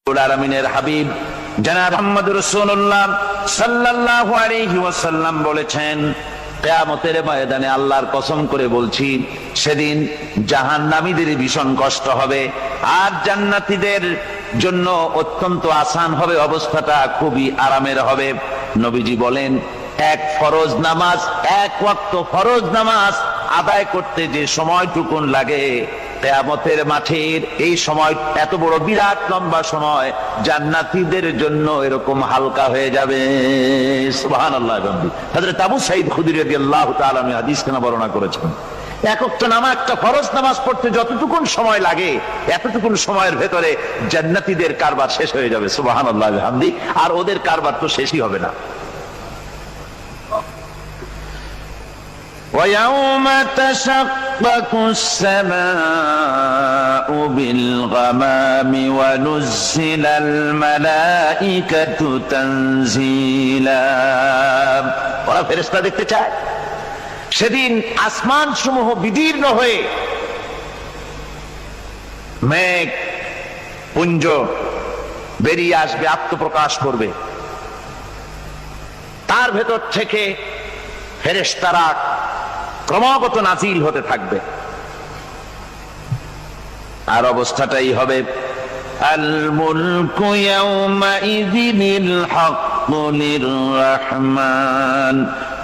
আলামিনের হাবিব জনাব মুহাম্মদ রাসূলুল্লাহ সাল্লাল্লাহু আলাইহি ওয়াসাল্লাম বলেছেন, কিয়ামতের ময়দানে আল্লাহর কসম করে বলছি, সেদিন জাহান্নামীদের ভীষণ কষ্ট হবে আর জান্নাতীদের জন্য অত্যন্ত আসান হবে, অবস্থাটা খুবই আরামের হবে। নবীজি বলেন, এক ফরজ নামাজ, এক ওয়াক্ত ফরজ নামাজ আদায় করতে যে সময়টুকুন লাগে, কিয়ামতের মাঠের এই সময় এত বড় বিরাট লম্বা সময় জান্নাতীদের জন্য এরকম হালকা হয়ে যাবে। সুবহানাল্লাহ। হযরত আবু সাঈদ খুদরী রাদিয়াল্লাহু তাআলা আনহু হাদিস কেন বর্ণনা করেছেন, এক ওয়াক্ত নামাজ, একটা ফরজ নামাজ পড়তে যতটুকুন সময় লাগে এতটুকুন সময়ের ভেতরে জান্নাতীদের কারবার শেষ হয়ে যাবে। সুবহানাল্লাহ বিহামদি। আর ওদের কারবার তো শেষই হবে না। وَيَوْمَ تَشَقَّقُ السَّمَاءُ بِالْغَمَامِ وَنُزِّلَ الْمَلَائِكَةُ تَنزِيلًا। ওরা ফেরেশতা দেখতে চায়। সেদিন আসমান সমূহ বিদীর্ণ হয়ে মেঘ পুঞ্জ বেরিয়ে আসবে, আত্মপ্রকাশ করবে। তার ভেতর থেকে ফেরেশতারা ক্রমাগত নাজিল হতে থাকবে। আর অবস্থাটাই হবে, আল মুলকু ইয়াউমাইযিনিল হাক্কু লিররহমান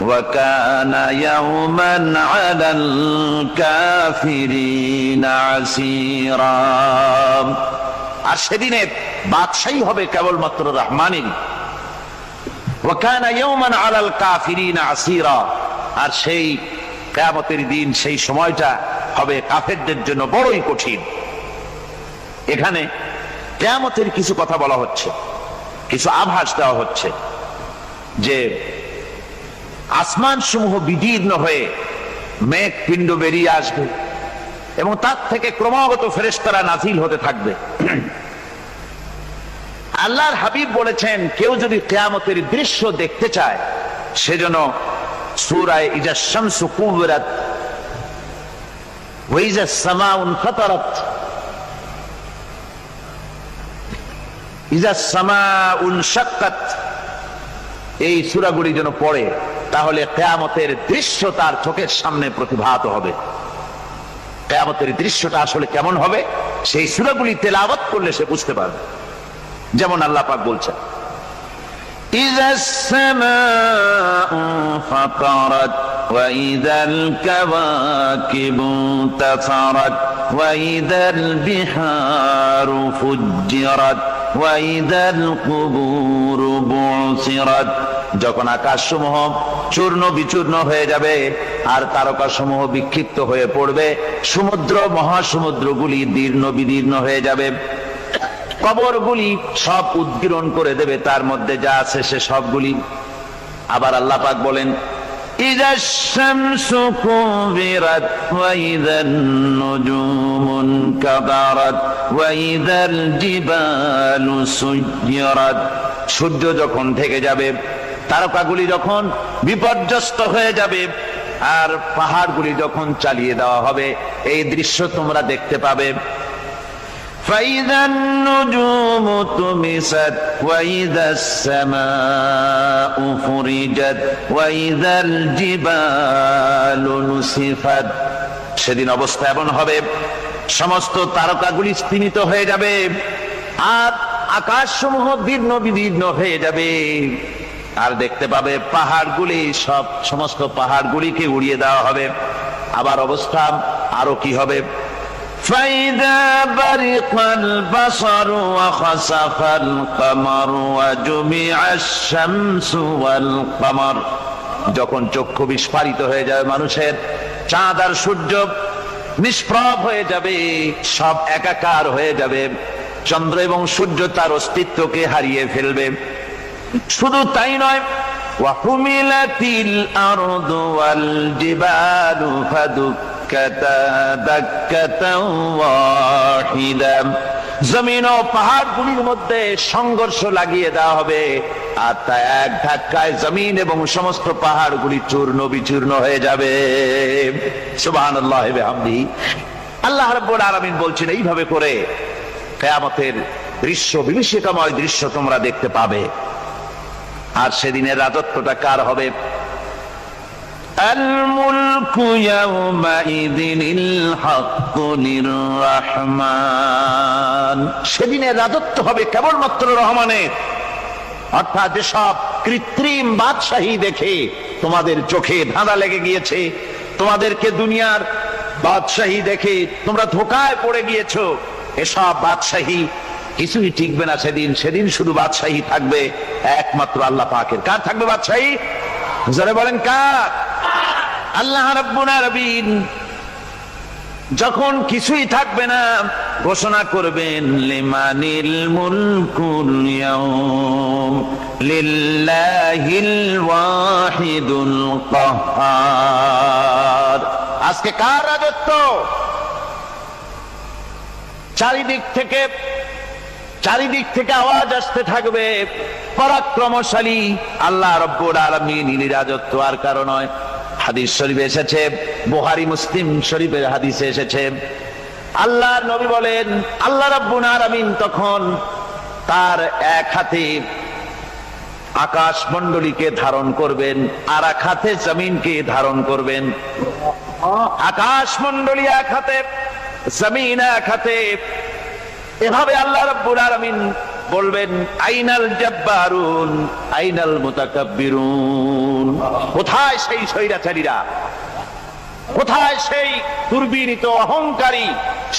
ওয়া কানা ইয়াওমান আলাল কাফিরিনা আসীরা। আর সেদিনে বাদশাহী হবে কেবলমাত্র রহমানের। ওয়া কানা ইয়াওমান আলাল কাফিরিনা আসীরা। আর সেই কিয়ামতের দিন, সেই সময়টা হবে কাফেরদের জন্য বড়ই কঠিন। এখানে কিয়ামতের কিছু কথা বলা হচ্ছে, কিছু আভাস দেওয়া হচ্ছে যে আসমান সমূহ বিদীর্ণ হয়ে মেঘ পিণ্ড বেরিয়ে আসবে এবং তার থেকে ক্রমাগত ফেরেশতারা নাজিল হতে থাকবে। আল্লাহর হাবিব বলেছেন, কেউ যদি কিয়ামতের দৃশ্য দেখতে চায় সেজন্য সূরা ইজা শামসু কুবিরাত ওয়া ইজা সামাউ ফাতারাত ইজা সামাউ শাক্কাত, এই সূরাগুলি যেন পড়ে, তাহলে কিয়ামতের দৃশ্য তার চোখের সামনে প্রতিভাত হবে। কিয়ামতের দৃশ্যটা আসলে কেমন হবে সেই সূরাগুলি তেলাওয়াত করলে সে বুঝতে পারবে। যেমন আল্লাহ পাক বলছেন, إذا السماء فطرت وإذا الكواكب انتثرت وإذا البحار فجرت وإذا القبور بعثرت। যখন আকাশসমূহ চূর্ণ বিচূর্ণ হয়ে যাবে আর তারকাসমূহ বিক্ষিপ্ত হয়ে পড়বে, সমুদ্র মহাসমুদ্রগুলি দীর্ণ বিদীর্ণ হয়ে যাবে, কবরগুলি সব উদ্গীরণ করে দেবে, তার মধ্যে যা আছে সে সবগুলি। আবার আল্লাহ পাক বলেন, ইযা শামসু কুবিরাত ওয়া ইযান নুজুমুন কাদারাত ওয়া ইযাল জিবালু সুয়্যিরাত। সূর্য যখন ঢেকে যাবে, তারকাগুলি যখন বিপর্যস্ত হয়ে যাবে আর পাহাড়গুলি যখন চালিয়ে দেওয়া হবে, এই দৃশ্য তোমরা দেখতে পাবে। فإذا النجوم طمست وإذا السماء فرجت وإذا الجبال نسفت। সেদিন অবস্থা এমন হবে, সমস্ত তারকাগুলি স্তিমিত হয়ে যাবে আর আকাশসমূহ দীর্ণ বিদীর্ণ হয়ে যাবে। আর দেখতে পাবে পাহাড়গুলি, সমস্ত পাহাড়গুলিকে উড়িয়ে দেওয়া হবে। আবার অবস্থা আরো কি হবে, فإذا برق البصر وخسف القمر وجمع الشمس والقمر। যখন চক্ষু বিস্ফারিত হয়ে যাবে মানুষের, চাঁদ আর সূর্য নিষ্প্রভ হয়ে যাবে, সব একাকার হয়ে যাবে, চন্দ্র এবং সূর্য তার অস্তিত্বকে হারিয়ে ফেলবে। শুধু তাই নয়, ওয়াহুমিলাতিল আরদু ওয়াল জিবালু ফাদুক্কাতা দাক্কাতাও ওয়াহিদা। জমিন ও পাহাড়গুলির মধ্যে সংঘর্ষ লাগিয়ে দেওয়া হবে আর তা এক ধাক্কায় জমিন এবং সমস্ত পাহাড়গুলি চূর্ণ বিচূর্ণ হয়ে যাবে। সুবহানাল্লাহ ওয়া বিহামদিহি। আল্লাহ রাব্বুল আলামিন বলছেন, এইভাবে করে কিয়ামতের দৃশ্য, বিভীষিকাময় দৃশ্য তোমরা দেখতে পাবে। আর সেদিনের রাজত্বটা কার হবে? আল মুলকু ইয়াউমাইযিনিল হাক্কু লির-রাহমান। সেদিনের রাজত্ব হবে কেবলমাত্র রহমানের। অর্থাৎ যেসব কৃত্রিম বাদশাহী দেখে তোমাদের চোখে ধাঁধা লেগে গিয়েছে, তোমাদেরকে দুনিয়ার বাদশাহী দেখে তোমরা ধোঁকায় পড়ে গিয়েছো, এসব বাদশাহী কিছুই টিকবে না সেদিন। সেদিন শুধু বাদশাহী থাকবে একমাত্র আল্লাহ পাকের। কার থাকবে বাদশাহী? যারা বলেন কার? আল্লাহ রাব্বুল আলামিন যখন কিছুই থাকবে না ঘোষণা করবেন লিমানিল মুলকুল ইয়াউম লিল্লাহিল ওয়াহিদুল কাহ্হার। আজকে কার রাজত্ব? চারিদিক থেকে আওয়াজ আসতে থাকবে, পরাক্রমশালী আল্লাহ রাব্বুল আলামিনের রাজত্ব আর কারো নয়। হাদিস শরীফে এসেছে, বুখারী মুসলিম শরীফের হাদিসে এসেছে, আল্লাহর নবী বলেন আল্লাহ রাব্বুল আলামিন তখন তার এক হাতে আকাশ মণ্ডলীকে ধারণ করবেন, আর এক হাতে জমিনকে ধারণ করবেন। আকাশ মণ্ডলী এক হাতে, জমিন এক হাতে। এভাবে আল্লাহ রাব্বুল আলামিন বলবেন আইনাল জাব্বারুন আইনাল মুতাকাব্বিরুন। কোথায় সেই স্বৈরাচারীরা? কোথায় সেই দুর্বিনীত অহংকারী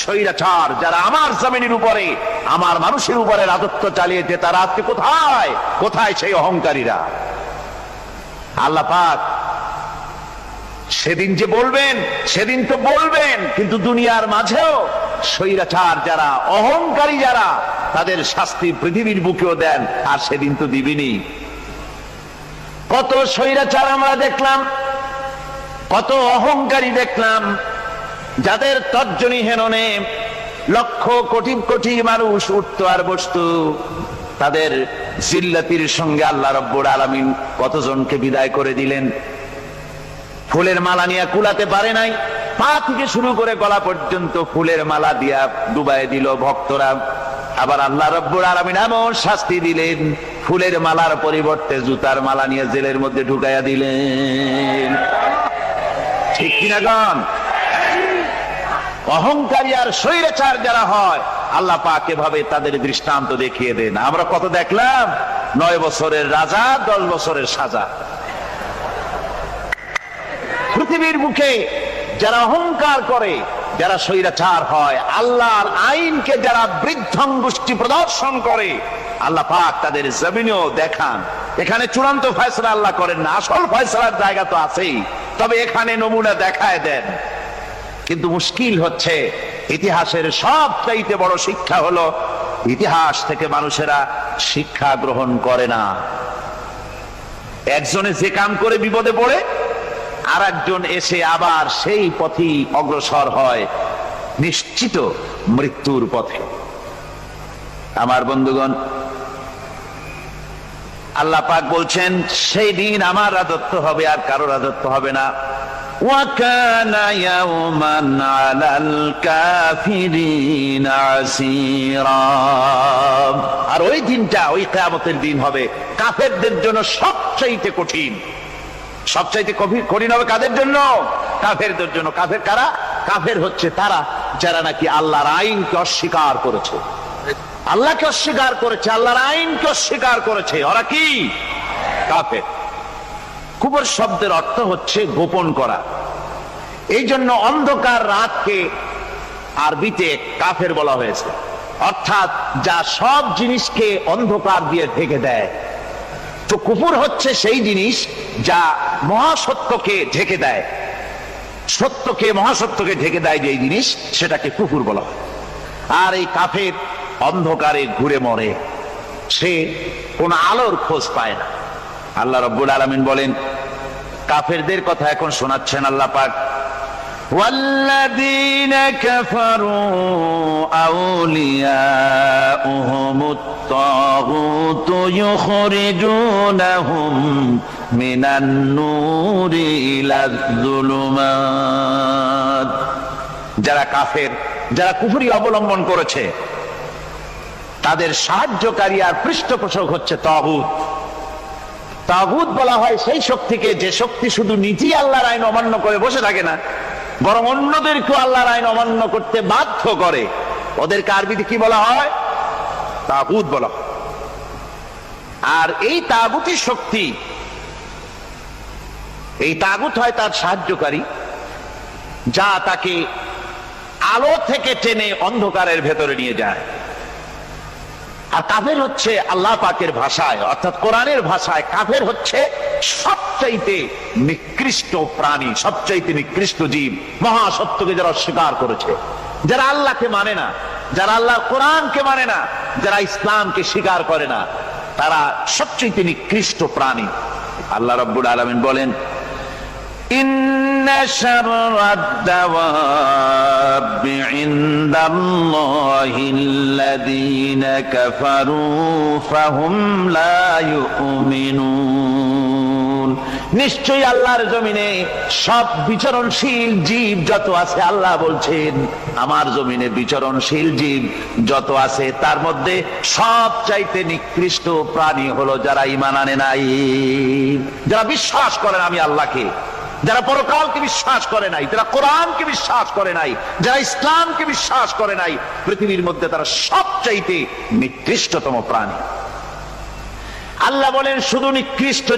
স্বৈরাচার যারা আমার জমিনের উপরে, আমার মানুষের উপরে রাজত্ব চালিয়েছে? তারা আজকে কোথায়? কোথায় সেই অহংকারীরা? আল্লাহ পাক সেদিন যে বলবেন, সেদিন তো বলবেন, কিন্তু দুনিয়ার মাঝেও স্বৈরাচার যারা, অহংকারী যারা, তাদের শাস্তি পৃথিবীর বুকেও দেন। আর সেদিন তো দিবেনি। কত স্বৈরাচার আমরা দেখলাম, কত অহংকারী দেখলাম, যাদের তর্জনী হেননে লক্ষ কোটি কোটি মানুষ উঠতো আর বসতো। তাদের জিল্লাতির সঙ্গে আল্লাহ রাব্বুল আলামিন কতজনকে বিদায় করে দিলেন। ফুলের মালা নিয়ে কুলাতে পারে নাই, পা থেকে শুরু করে গলা পর্যন্ত ফুলের মালা দিয়া ডুবাই দিল ভক্তরা। আবার আল্লাহ রাব্বুল আলামিন এমন শাস্তি দিলেন, ফুলের মালার পরিবর্তে জুতার মালা নিয়ে জেলের মধ্যে ঢুকাইয়া দিলেন। ঠিক কিনা গান? অহংকারী আর স্বৈরাচার যারা হয়, আল্লাহ পাক এভাবে তাদের দৃষ্টান্ত দেখিয়ে দেন। আমরা কত দেখলাম, 9 বছরের রাজা 10 বছরের সাজা। পৃথিবীর বুকে যারা অহংকার করে, যারা স্বৈরাচার হয়, আল্লাহর আইনকে যারা বৃদ্ধঙ্গুষ্টি প্রদর্শন করে, আল্লাহ পাক তাদের জমিনেও দেখান। এখানে চূড়ান্ত ফয়সালা আল্লাহ করেন না, আসল ফয়সালার জায়গা তো আছেই, তবে এখানে নমুনা দেখায় দেন। কিন্তু মুশকিল হচ্ছে, ইতিহাসের সবচাইতে বড় শিক্ষা হলো ইতিহাস থেকে মানুষেরা শিক্ষা গ্রহণ করে না। একজনে যে কাম করে বিপদে পড়ে, আর একজন এসে আবার সেই পথেই অগ্রসর হয়, নিশ্চিত মৃত্যুর পথে। আমার বন্ধুগণ, আল্লাহ পাক বলছেন সেই দিন আমার রাজত্ব হবে, আর কারো রাজত্ব হবে না। ওয়াকানা ইয়াওমান আলাল কাফিরিনা আসীরা। আর ওই দিনটা, ওই কিয়ামতের দিন হবে কাফেরদের জন্য সবচাইতে কঠিন। সবচাইতে কঠিন হবে কাদের জন্য? কাফেরদের জন্য। কাফের কারা? কাফের হচ্ছে তারা যারা নাকি আল্লাহর আইনকে অস্বীকার করেছে, আল্লাহকে অস্বীকার করেছে, আল্লাহর আইনকে অস্বীকার করেছে। ওরা কি? কাফের। কুফর শব্দের অর্থ হচ্ছে গোপন করা। এই জন্য অন্ধকার রাতকে আরবিতে কাফের বলা হয়েছে, অর্থাৎ যা সব জিনিসকে অন্ধকার দিয়ে ঢেকে দেয়। তো কুফর হচ্ছে সেই জিনিস যা মহাসত্যকে ঢেকে দেয়, সত্যকে, মহাসত্যকে ঢেকে দেয় যে জিনিস, সেটাকে কুফর বলা হয়। আর এই কাফের অন্ধকারে ঘুরে মরে, সে কোন আলোর খোঁজ পায় না। আল্লাহ রাব্বুল আলামিন বলেন, কাফেরদের কথা এখন শোনাচ্ছেন আল্লাহ পাক, ওয়াল্লাযীনা কাফারু আউলিয়াউহুমুত তাগুতু ইউখরিজুনাহুম মিনান নূরি ইলাজ যুলুমাত। যারা কাফের, যারা কুফরি অবলম্বন করেছে, তাদের সাহায্যকারী আর পৃষ্ঠপোষক হচ্ছে তাগুত। তাগুত বলা হয় সেই শক্তিকে যে শক্তি শুধু নিজেই আল্লাহর আইন অমান্য করে বসে থাকে না, বরং অন্যদেরকেও আল্লাহর আইন অমান্য করতে বাধ্য করে। ওদেরকে আরবিতে কি বলা হয়? তাগুত বলা হয়। আর এই তাগুতি শক্তি, এই তাগুত হয় তার সাহায্যকারী, যা তাকে আলো থেকে টেনে অন্ধকারের ভেতরে নিয়ে যায়। আর কাফের হচ্ছে আল্লাহ পাকের ভাষায় অর্থাৎ কোরআনের ভাষায় কাফের হচ্ছে সবচাইতে নিকৃষ্ট প্রাণী, সবচাইতে নিকৃষ্ট জীব। মহাসত্যকে যারা অস্বীকার করেছে, যারা আল্লাহকে মানে না, যারা আল্লাহর কোরআনকে মানে না, যারা ইসলামকে স্বীকার করে না, তারা সবচাইতে নিকৃষ্ট প্রাণী। আল্লাহ রাব্বুল আলামিন বলেন, ইন্না শাররাদ দাওয়াবি ইনদাল্লাহিল্লাযীনা কাফারু ফাহুম লা ইউমিনুন। নিশ্চয়ই আল্লাহর জমিনে সব বিচরণশীল জীব যত আছে, আল্লাহ বলছেন আমার জমিনে বিচরণশীল জীব যত আছে তার মধ্যে সবচাইতে নিকৃষ্ট প্রাণী হলো যারা ঈমান আনে নাই, যারা বিশ্বাস করে না আমি আল্লাহকে, যারা পরকালকে বিশ্বাস করে নাই, যারা কোরআনকে বিশ্বাস করে নাই, যারা ইসলামকে বিশ্বাস করে নাই, পৃথিবীর মধ্যে তারা সবচাইতে নিকৃষ্টতম প্রাণী। আল্লাহ বলেন শুধু নিকৃষ্ট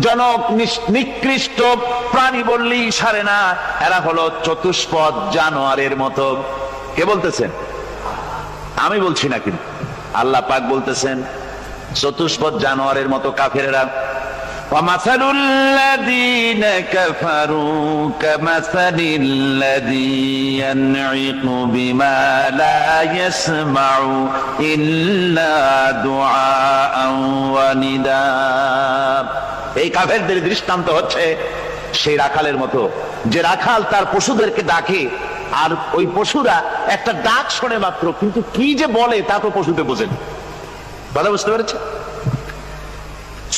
জনক নিকৃষ্ট প্রাণী বললেই সারে না, এরা হলো চতুষ্পদ জানোয়ারের মতো। কে বলতেছেন? আমি বলছি না, কিন্তু আল্লাহ পাক বলতেছেন চতুষ্পদ জানোয়ারের মতো কাফেরেরা। وَمَثَلُ الَّذِينَ كَفَرُوا كَمَثَلِ الَّذِي يَنْعِقُ بِمَا لَا يَسْمَعُ إِلَّا دُعَاءً وَنِدَاءً। এই কাফেরদের দৃষ্টান্ত হচ্ছে সেই রাখালের মতো, যে রাখাল তার পশুদেরকে ডাকে, আর ওই পশুরা একটা ডাক শোনে মাত্র, কিন্তু কি যে বলে তা তো পশুতে বোঝেন। কথা বুঝতে পেরেছে?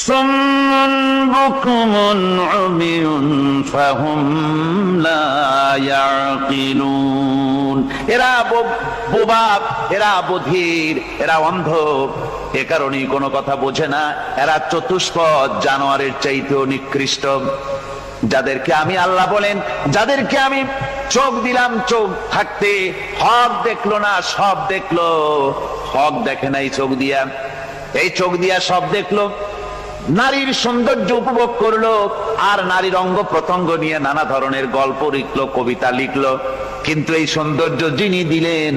সুম্মুন বুকুমুন উমিয়ুন ফাহুম লা ইয়াকিলুন। এরা বোবা, এরা বধির, এরা অন্ধ, এ কারণেই কোনো কথা বোঝে না। এরা চতুষ্পদ জানোয়ারের চাইতেও নিকৃষ্ট। যাদেরকে আমি আল্লাহ বলেন, যাদেরকে আমি চোখ দিলাম, চোখ থাকতে হক দেখলো না, সব দেখলো। হক দেখে নাই চোখ দিয়া, এই চোখ দিয়া সব দেখলো। নারীর সৌন্দর্য উপভোগ করলো, আর নারীর অঙ্গ প্রত্যঙ্গ নিয়ে নানা ধরনের গল্প লিখলো, কবিতা লিখলো, কিন্তু এই সৌন্দর্য যিনি দিলেন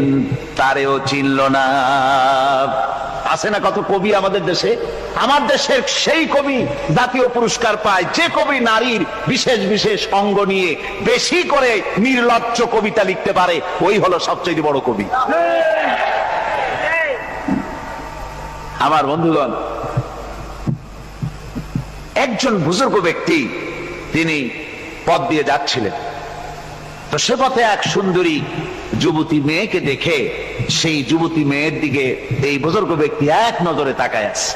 তারেও চিনল না। আছে না কত কবি আমাদের দেশে? আমার দেশের সেই কবি জাতীয় পুরস্কার পায় যে কবি নারীর বিশেষ বিশেষ অঙ্গ নিয়ে বেশি করে নির্লজ্জ কবিতা লিখতে পারে, ওই হলো সবচেয়ে বড় কবি। আমার বন্ধুগণ, একজন বুজুর্গ ব্যক্তি তিনি পথ দিয়ে যাচ্ছিলেন, তো সে পথে এক সুন্দরী যুবতী মেয়েকে দেখে সেই যুবতী মেয়ের দিকে এই বুজুর্গ ব্যক্তি এক নজরে তাকায় আছে।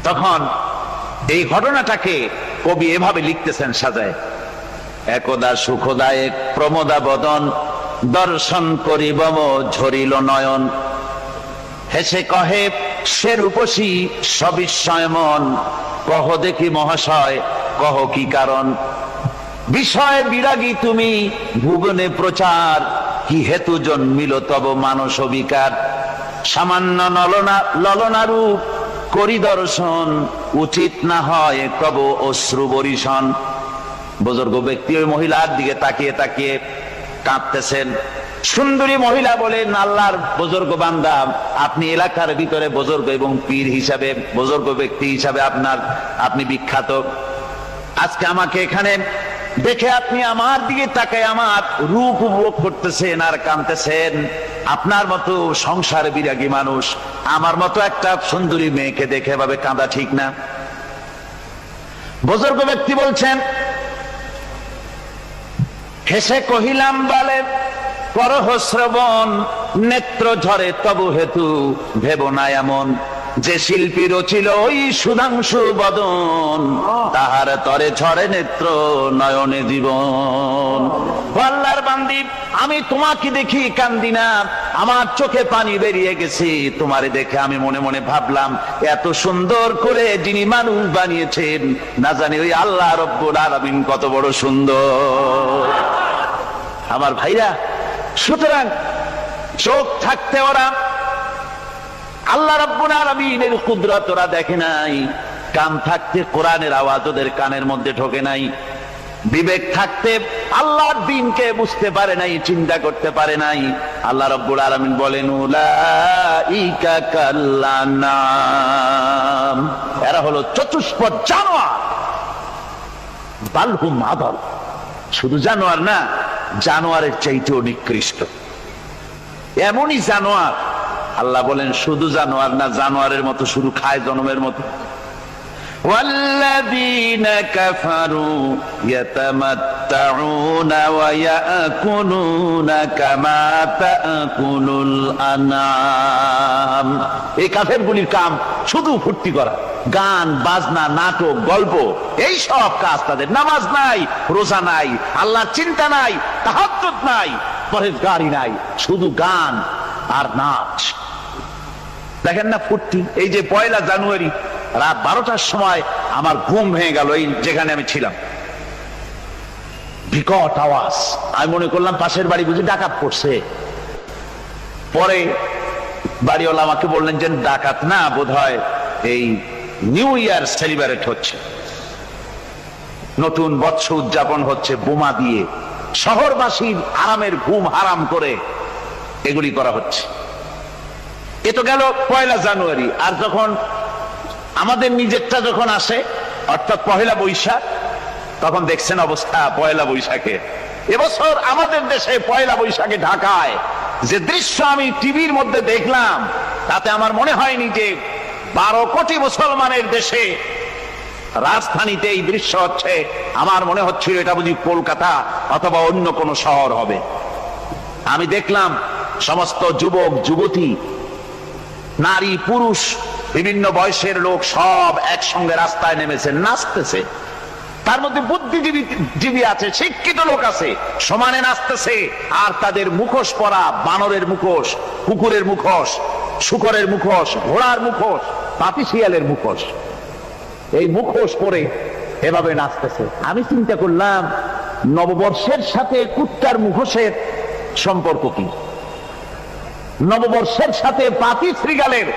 তখন এই ঘটনাটাকে কবি এভাবে লিখতেছেন সাজায়, একদা সুখদায়ক প্রমোদা বদন দর্শন করিবম ঝরিল নয়ন, হেসে কহে সে রূপসী সবিস্ময় মন, কহ দেখি মহাশয় কহ কি কারণ, বিষয় বিরাগী তুমি ভুবনে প্রচার, কি হেতু জন্মিল তব মানস বিকার, সামান্য ললনা রূপ করি দর্শন, উচিত না হয় তব অশ্রু বরিশন। বুজুর্গ ব্যক্তি ওই মহিলার দিকে তাকিয়ে তাকিয়ে কাঁদতেছেন। সুন্দরী মহিলা বলেন, আল্লাহর বুজুর্গ বান্দা, আপনি এলাকার ভিতরে বুজুর্গ এবং পীর হিসাবে, বুজুর্গ ব্যক্তি হিসাবে আপনি বিখ্যাত। আজকে আমাকে এখানে দেখে আপনি আমার দিকে তাকায় আমার রূপ উপভোগ করতেছেন আর কাঁদতেছেন। আপনার মতো সংসার বিরাগী মানুষ আমার মতো একটা সুন্দরী মেয়েকে দেখে এভাবে কাঁদা ঠিক না। বুজুর্গ ব্যক্তি বলছেন, হেসে কহিলাম বলে করহ শ্রবণ, নেত্র ঝরে তবু হেতু ভেব না এমন, যে শিল্পী রচিল ওই সুধাংশু বদন, তাহার তরে ছড়ে নেত্র নয়নে জীবন। আল্লাহর বান্দি, আমি তোমাকে দেখি কান্দি না, আমার চোখে পানি বেরিয়ে গেছে। তোমারে দেখে আমি মনে মনে ভাবলাম, এত সুন্দর করে যিনি মানুষ বানিয়েছেন, না জানি ওই আল্লাহ রব্বুল আলামিন কত বড় সুন্দর। আমার ভাইরা, সুতরাং চোখ থাকতে ওরা আল্লাহ রাব্বুল আলামিনের কুদরত ওরা দেখে নাই, কান থাকতে কোরআনের আওয়াজ ওদের কানের মধ্যে ঢোকে নাই, বিবেক থাকতে আল্লাহর দ্বীনকে বুঝতে পারে নাই, চিন্তা করতে পারে নাই। আল্লাহ রাব্বুল আলামিন বলেন, উলাইকা কাল্লানাম, এরা হলো চতুষ্পদ জানোয়ার, বালহুম আদাল, শুধু জানোয়ার না, জানোয়ারের চাইতেও নিকৃষ্ট। এমনই জানোয়ার, আল্লাহ বলেন শুধু জানোয়ার না, জানোয়ারের মতো শুধু খায় জনমের মতো। ওয়াল্লাযীনা কাফারু ইয়াতামাত্তাউনা ওয়া ইয়াকুলুনা কামা তাকুলুল আনআম। এই কাফেরগুলির কাম শুধু ফুর্তি করা, গান বাজনা, নাটক, গল্প, এই সব কাজ তাদের। নামাজ নাই, রোজা নাই, আল্লাহর চিন্তা নাই, তাহাজ্জুদ নাই, পরহেজগারি নাই, শুধু গান আর নাচ। দেখেন না ফুর্তি। এই যে 1 জানুয়ারি রাত 12টার সময় আমার ঘুম ভেঙে গেল, এই যেখানে আমি ছিলাম, বিকট আওয়াজ। আমি মনে করলাম পাশের বাড়ি বুঝি ডাকাত পড়ছে। পরে বাড়িওয়ালা আমাকে বললেন যে ডাকাত না, বোধহয় এই নিউ ইয়ার সেলিব্রেট হচ্ছে, নতুন বৎসর উদযাপন হচ্ছে, বোমা দিয়ে শহরবাসীর আরামের ঘুম হারাম করে এগুলি করা হচ্ছে। এ তো গেল 1 জানুয়ারি। আর যখন আমাদের নিজেরটা যখন আসে, অর্থাৎ 1 বৈশাখ, তখন দেখছেন অবস্থা 1 বৈশাখে। এবছর আমাদের দেশে 1 বৈশাখে ঢাকায় যে দৃশ্য আমি টিভির মধ্যে দেখলাম, তাতে আমার মনে হয়নি যে 12 কোটি মুসলমানের দেশে রাজধানীতে এই দৃশ্য হচ্ছে। আমার মনে হচ্ছিল এটা বুঝি কলকাতা অথবা অন্য কোন শহর হবে। আমি দেখলাম সমস্ত যুবক যুবতী, নারী পুরুষ, বিভিন্ন বয়সের লোক সব একসঙ্গে রাস্তায় নেমেছে, নাচতেছে। তার মধ্যে বুদ্ধিজীবী আছে, শিক্ষিত লোক আছে, সমানে নাচতেছে। আর তাদের মুখোশ পরা, বানরের মুখোশ, কুকুরের মুখোশ, শূকরের মুখোশ, ঘোড়ার মুখোশ, পাতি শিয়ালের মুখোশ, এই মুখোশ পরে এভাবে নাচতেছে। আমি চিন্তা করলাম, নববর্ষের সাথে কুত্তার মুখোশের সম্পর্ক কি? নববর্ষের সাথে পাতি শ্রীগালের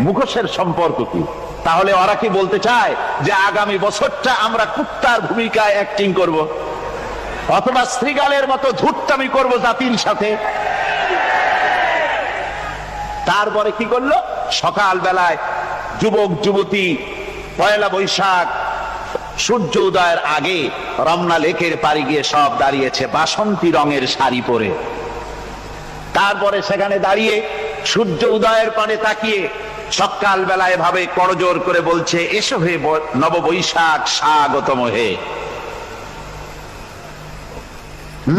মুখোশের সম্পর্ক কি? তাহলে ওরা কি বলতে চায় যে আগামী বছরটা আমরা কুত্তার ভূমিকায় অ্যাক্টিং করব, অথবা শ্রীগালের মতো ধূর্তামি করব জাতির সাথে? তারপরে কি করলো? সকাল বেলায় যুবক যুবতী 1 বৈশাখ সূর্য উদয়ের আগে রমনা লেকের পাড়ে গিয়ে সব দাঁড়িয়েছে বাসন্তী রঙের শাড়ি পরে। তারপরে সেখানে দাঁড়িয়ে সূর্য উদয়ের পানে তাকিয়ে সকাল বেলায় ভাবে করজোর করে বলছে, এসো হে নববৈশাখ স্বাগতম হে।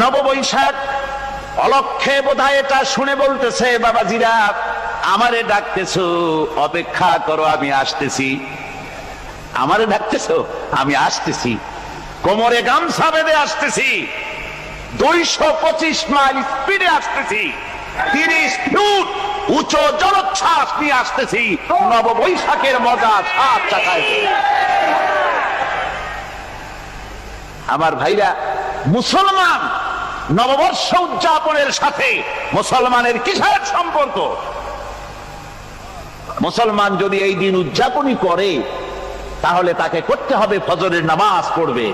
নববৈশাখ অলক্ষে বোধহয় এটা শুনে বলতেছে, বাবাজিরা আমারে ডাকতেছো, অপেক্ষা করো, আমি আসতেছি। আমারে ডাকতেছো, আমি আসতেছি, কোমরে গামছা বেঁধে আসতেছি, 225 মাইল স্পিডে আসতেছি, 30 ফুট উঁচু জলোচ্ছ্বাস নিয়ে আসতেছি, নববৈশাখের মজা সাত চাকায়। আমার ভাইরা, মুসলমান নববর্ষ উদযাপনের সাথে মুসলমানের কিসের সম্পর্ক? মুসলমান যদি এই দিন উদযাপনই করে, তাহলে তাকে করতে হবে ফজরের নামাজ পড়বে।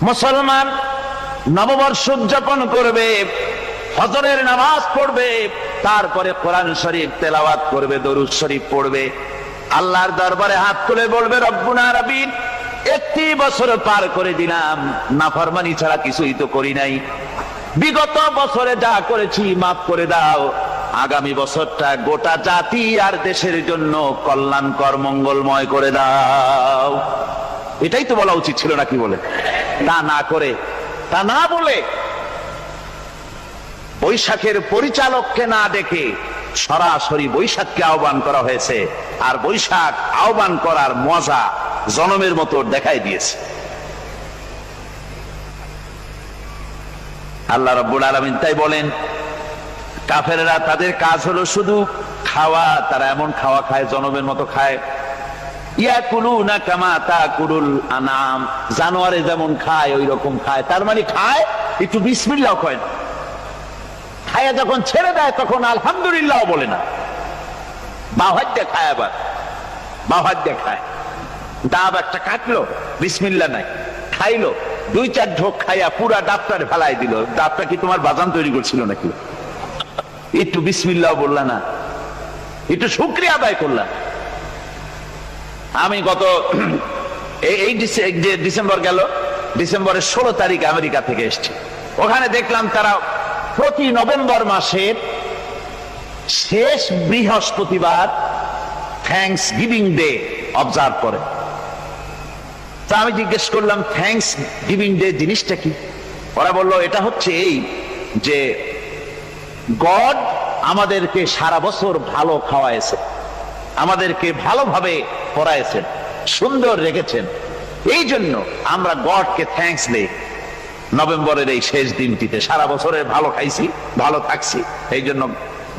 মুসলমান নববর্ষ উদযাপন করবে, ফজরের নামাজ পড়বে, তারপরে কোরআন শরীফ তেলাওয়াত করবে, দরুদ শরীফ পড়বে, আল্লাহর দরবারে হাত তুলে বলবে, রব্বুনা রাব্বিন, 31 বছর পার করে দিলাম, নাফরমানি ছাড়া কিছুই তো করি নাই, বিগত বছরে যা করেছি মাফ করে দাও, আগামী বছরটা গোটা জাতি আর দেশের জন্য কল্যাণকর মঙ্গলময় করে দাও। এটাই তো বলা উচিত ছিল নাকি? বলে তা না করে, তা না বলে বৈশাখের পরিচালককে না ডেকে সরাসরি বৈশাখকে আহ্বান করা হয়েছে, আর বৈশাখ আহ্বান করার মজা জনমের মতো দেখাই দিয়েছে। আল্লাহ রাব্বুল আলামিন তাই বলেন, কাফেররা তাদের কাজ হলো শুধু খাওয়া, তারা এমন খাওয়া খায় জনমের মতো খায়। ইয়াকুলুনা কামা তাকুলুল আনাম, জানোয়ারে যেমন খায় ওই রকম খায়। তার মানে খায়, একটু বিসমিল্লাহ কয় না, খায়া যখন ছেড়ে দেয় তখন আলহামদুলিল্লাহ বলে না, বাহাত দিয়ে খায়, আবার বাহাত দিয়ে খায়। ডাব একটা কাটলো, বিসমিল্লাহ নাই, খাইলো, 2-4 ঢোক খাইয়া পুরা ডাবটার ফেলাই দিল। ডাবটা কি তোমার বাজান তৈরি করছিল নাকি? একটু বিসমিল্লাহ বললা না, একটু শুকরিয়া আদায় করলাম। আমি গত এই ডিসেম্বর গেল, ডিসেম্বরের 16 তারিখ আমেরিকা থেকে এসেছি। ওখানে দেখলাম তারা প্রতি নভেম্বর মাসের শেষ বৃহস্পতিবার থ্যাঙ্কস গিভিং ডে অবজার্ভ করে। তা আমি জিজ্ঞেস করলাম, থ্যাঙ্কস গিভিং ডে জিনিসটা কি? ওরা বলল, এটা হচ্ছে এই যে গড আমাদেরকে সারা বছর ভালো খাওয়াইছে, আমাদেরকে ভালোভাবে পড়াইছেন, সুন্দর রেখেছেন, এই জন্য আমরা গডকে থ্যাঙ্কস দেই নভেম্বরের এই শেষ দিনটিতে। সারা বছরের ভালো খাইছি, ভালো থাকছি, এই জন্য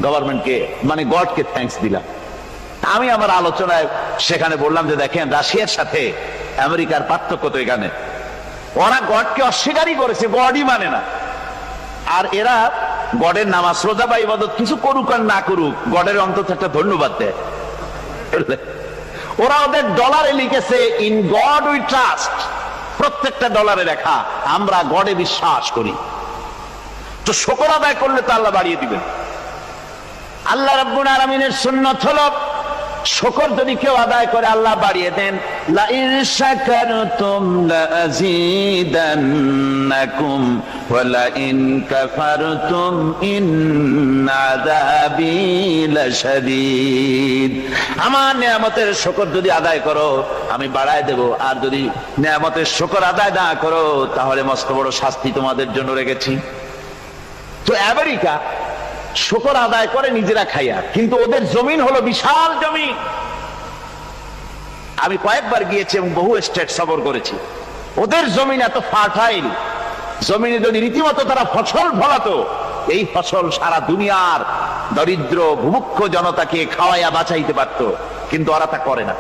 গভর্নমেন্টকে মানে গডকে থ্যাঙ্কস দিলাম। আমি আমার আলোচনায় সেখানে বললাম যে দেখেন, রাশিয়ার সাথে আমেরিকার পার্থক্য তো এখানে, ওরা গডকে অস্বীকারই করেছে, গডই মানে না। আর এরা গডের নামাজ রোজা বা ইবাদত কিছু করুক আর না করুক, গডের অন্তত একটা ধন্যবাদ দেয়। ওরা ওদের ডলারে লিখেছে, ইন গড উই ট্রাস্ট, প্রত্যেকটা ডলারে লেখা আমরা গডে বিশ্বাস করি। তো শুকর আদায় করলে তো আল্লাহ বাড়িয়ে দিবেন। আল্লাহ রাব্বুল আলামিনের সুন্নাত হলো, শুকর যদি কেউ আদায় করে আল্লাহ বাড়িয়ে দেন। লা ইন শাকারতুম লাযীদান্নাকুম ওয়া লা ইন কাফারতুম ইন্না আযাবী লাশাদীদ। আমার নিয়ামতের শুকর যদি আদায় করো আমি বাড়ায় দেব, আর যদি নিয়ামতের শুকর আদায় না করো তাহলে মস্ত বড় শাস্তি তোমাদের জন্য রেখেছি। তো আমেরিকা শুকর আদায় করে নিজেরা খাইয়া, কিন্তু ওদের জমিন হলো বিশাল জমিন। আমি কয়েকবার গিয়েছি এবং বহু স্টেট সফর করেছি। ওদের জমিন এত ফার্টাইল, জমিনে যদি রীতিমতো তারা ফসল ফলাতো, এই ফসল সারা দুনিয়ার দরিদ্র ভূমুক্ষ জনতাকে খাওয়াইয়া বাঁচাইতে পারত। কিন্তু ওরা তা করে না।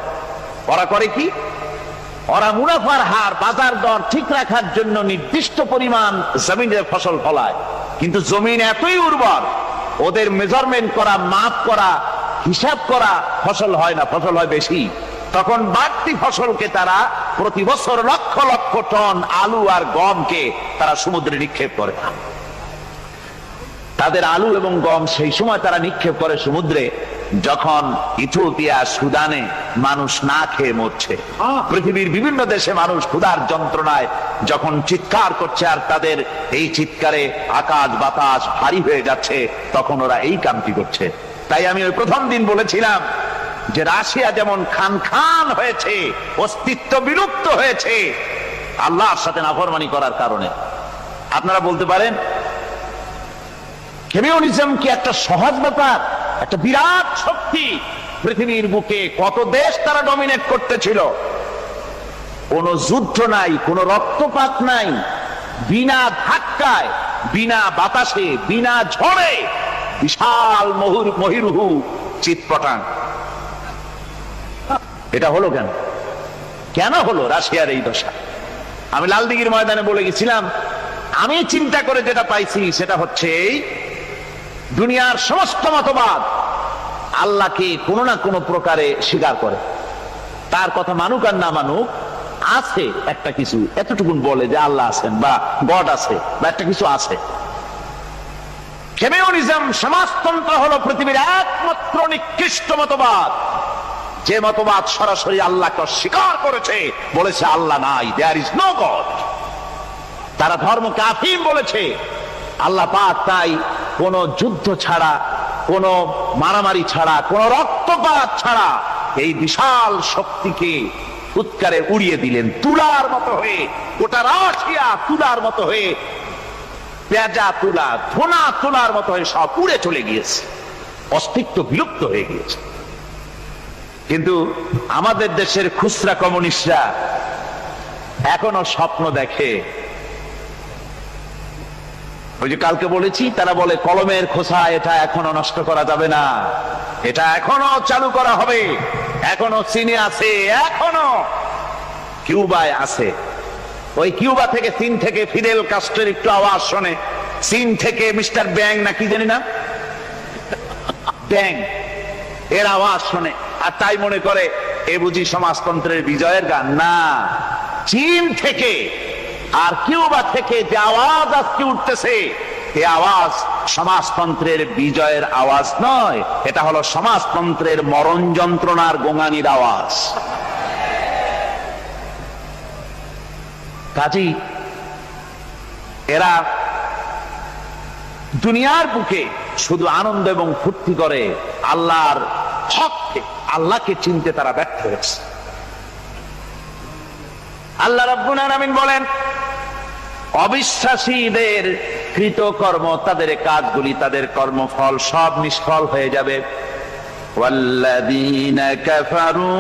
ওরা করে কি? ওরা মুনাফার হার, বাজার দর ঠিক রাখার জন্য নির্দিষ্ট পরিমাণ জমিনের ফসল ফলায়, কিন্তু জমিন এতই উর্বর, ওদের মেজারমেন্ট করা, মাপ করা, হিসাব করা ফসল হয় না, ফসল হয় বেশি। তখন বাড়তি ফসলকে তারা প্রতি বছর লক্ষ লক্ষ টন আলু আর গমকে তারা সমুদ্রে নিক্ষেপ করে। তাদের আলু এবং গম সেই সময় তারা নিক্ষেপ করে সমুদ্রে যখন ইথিওপিয়া, সুদানে মানুষ না খেয়ে মরছে। পৃথিবীর বিভিন্ন দেশে মানুষ ক্ষুধার যন্ত্রণায় যখন চিৎকার করছে, আর তাদের এই চিৎকারে আকাশ বাতাস ভারী হয়ে যাচ্ছে, তখন ওরা এই কামটি করছে। তাই আমি ওই প্রথম দিন বলেছিলাম যে রাশিয়া যেমন খান খান হয়েছে, অস্তিত্ব বিলুপ্ত হয়েছে আল্লাহর সাথে নাফরমানি করার কারণে। আপনারা বলতে পারেন কমিউনিজম কি একটা সহজ ব্যাপার? একটা বিরাট শক্তি, পৃথিবীর বুকে কত দেশ তারা ডমিনেট করতেছিল। কোন যুদ্ধ নাই, কোন রক্তপাত নাই, বিনা ধাক্কায়, বিনা বাতাসে, বিনা ঝড়ে বিশাল মহিরুহু চিৎপটাং। এটা হলো কেন? কেন হলো রাশিয়ার এই দশা? আমি লালদিঘির ময়দানে বলে গেছিলাম, আমি চিন্তা করে যেটা পাইছি সেটা হচ্ছে দুনিয়ার সমস্ত মতবাদ আল্লাহকে কোনো না কোনো প্রকারে স্বীকার করে। তার কথা মানুক আর না মানুক, আছে একটা কিছু, এতটুকুন বলে যে আল্লাহ আছেন বা গড আছে বা একটা কিছু আছে। কমিউনিজম, সমাজতন্ত্র হলো পৃথিবীর একমাত্র নিকৃষ্ট মতবাদ, যে মতবাদ সরাসরি আল্লাহকে অস্বীকার করেছে, বলেছে আল্লাহ নাই, দেয়ার ইজ নো গড। তারা ধর্মকে আফিম বলেছে। আল্লাহ পাক তাই কোন যুদ্ধ ছাড়া, কোন মারামারি ছাড়া, কোন রক্তপাত ছাড়া এই বিশাল শক্তিকে ফুৎকারে উড়িয়ে দিলেন, তুলার মতো হয়ে। গোটা রাশিয়া তুলার মতো হয়ে পেঁজা তুলা, ধোনা তুলার মতো হয়ে সব উড়ে চলে গিয়েছে, অস্তিত্ব বিলুপ্ত হয়ে গিয়েছে। কিন্তু আমাদের দেশের খুচরা কমিউনিস্টরা এখনো স্বপ্ন দেখে। ওই যে কালকে বলেছি, তারা বলে কলমের খোসা এটা এখনো নষ্ট করা যাবে না, এটা এখনো চালু করা হবে, এখনো চীনে আছে, এখনো কিউবায় আছে। ওই কিউবা থেকে, চীন থেকে ফিদেল কাস্ট্রোর একটু আওয়াজ শোনে, চীন থেকে মিস্টার ব্যাং না কি জানি না, ব্যাং এর আওয়াজ শোনে, আর তাই মনে করে এ বুঝি সমাজতন্ত্রের বিজয়ের গান। না, চীন থেকে আর কিউবা থেকে যে আওয়াজ আজকে উঠতেছে, এই আওয়াজ সমাজতন্ত্রের বিজয়ের আওয়াজ নয়, এটা হলো সমাজতন্ত্রের মরণ যন্ত্রণার গোঙানির আওয়াজ। কাজী এরা দুনিয়ার বুকে শুধু আনন্দ এবং ফুর্তি করে, আল্লাহর হককে, আল্লাহকে চিনতে তারা ব্যর্থ হয়েছে। আল্লাহ রাব্বুল আলামিন বলেন, অবিশ্বাসীদের কৃতকর্ম, তাদের কাজগুলি, তাদের কর্মফল সব নিষ্ফল হয়ে যাবে। ওয়াল্লাযীনা কাফারু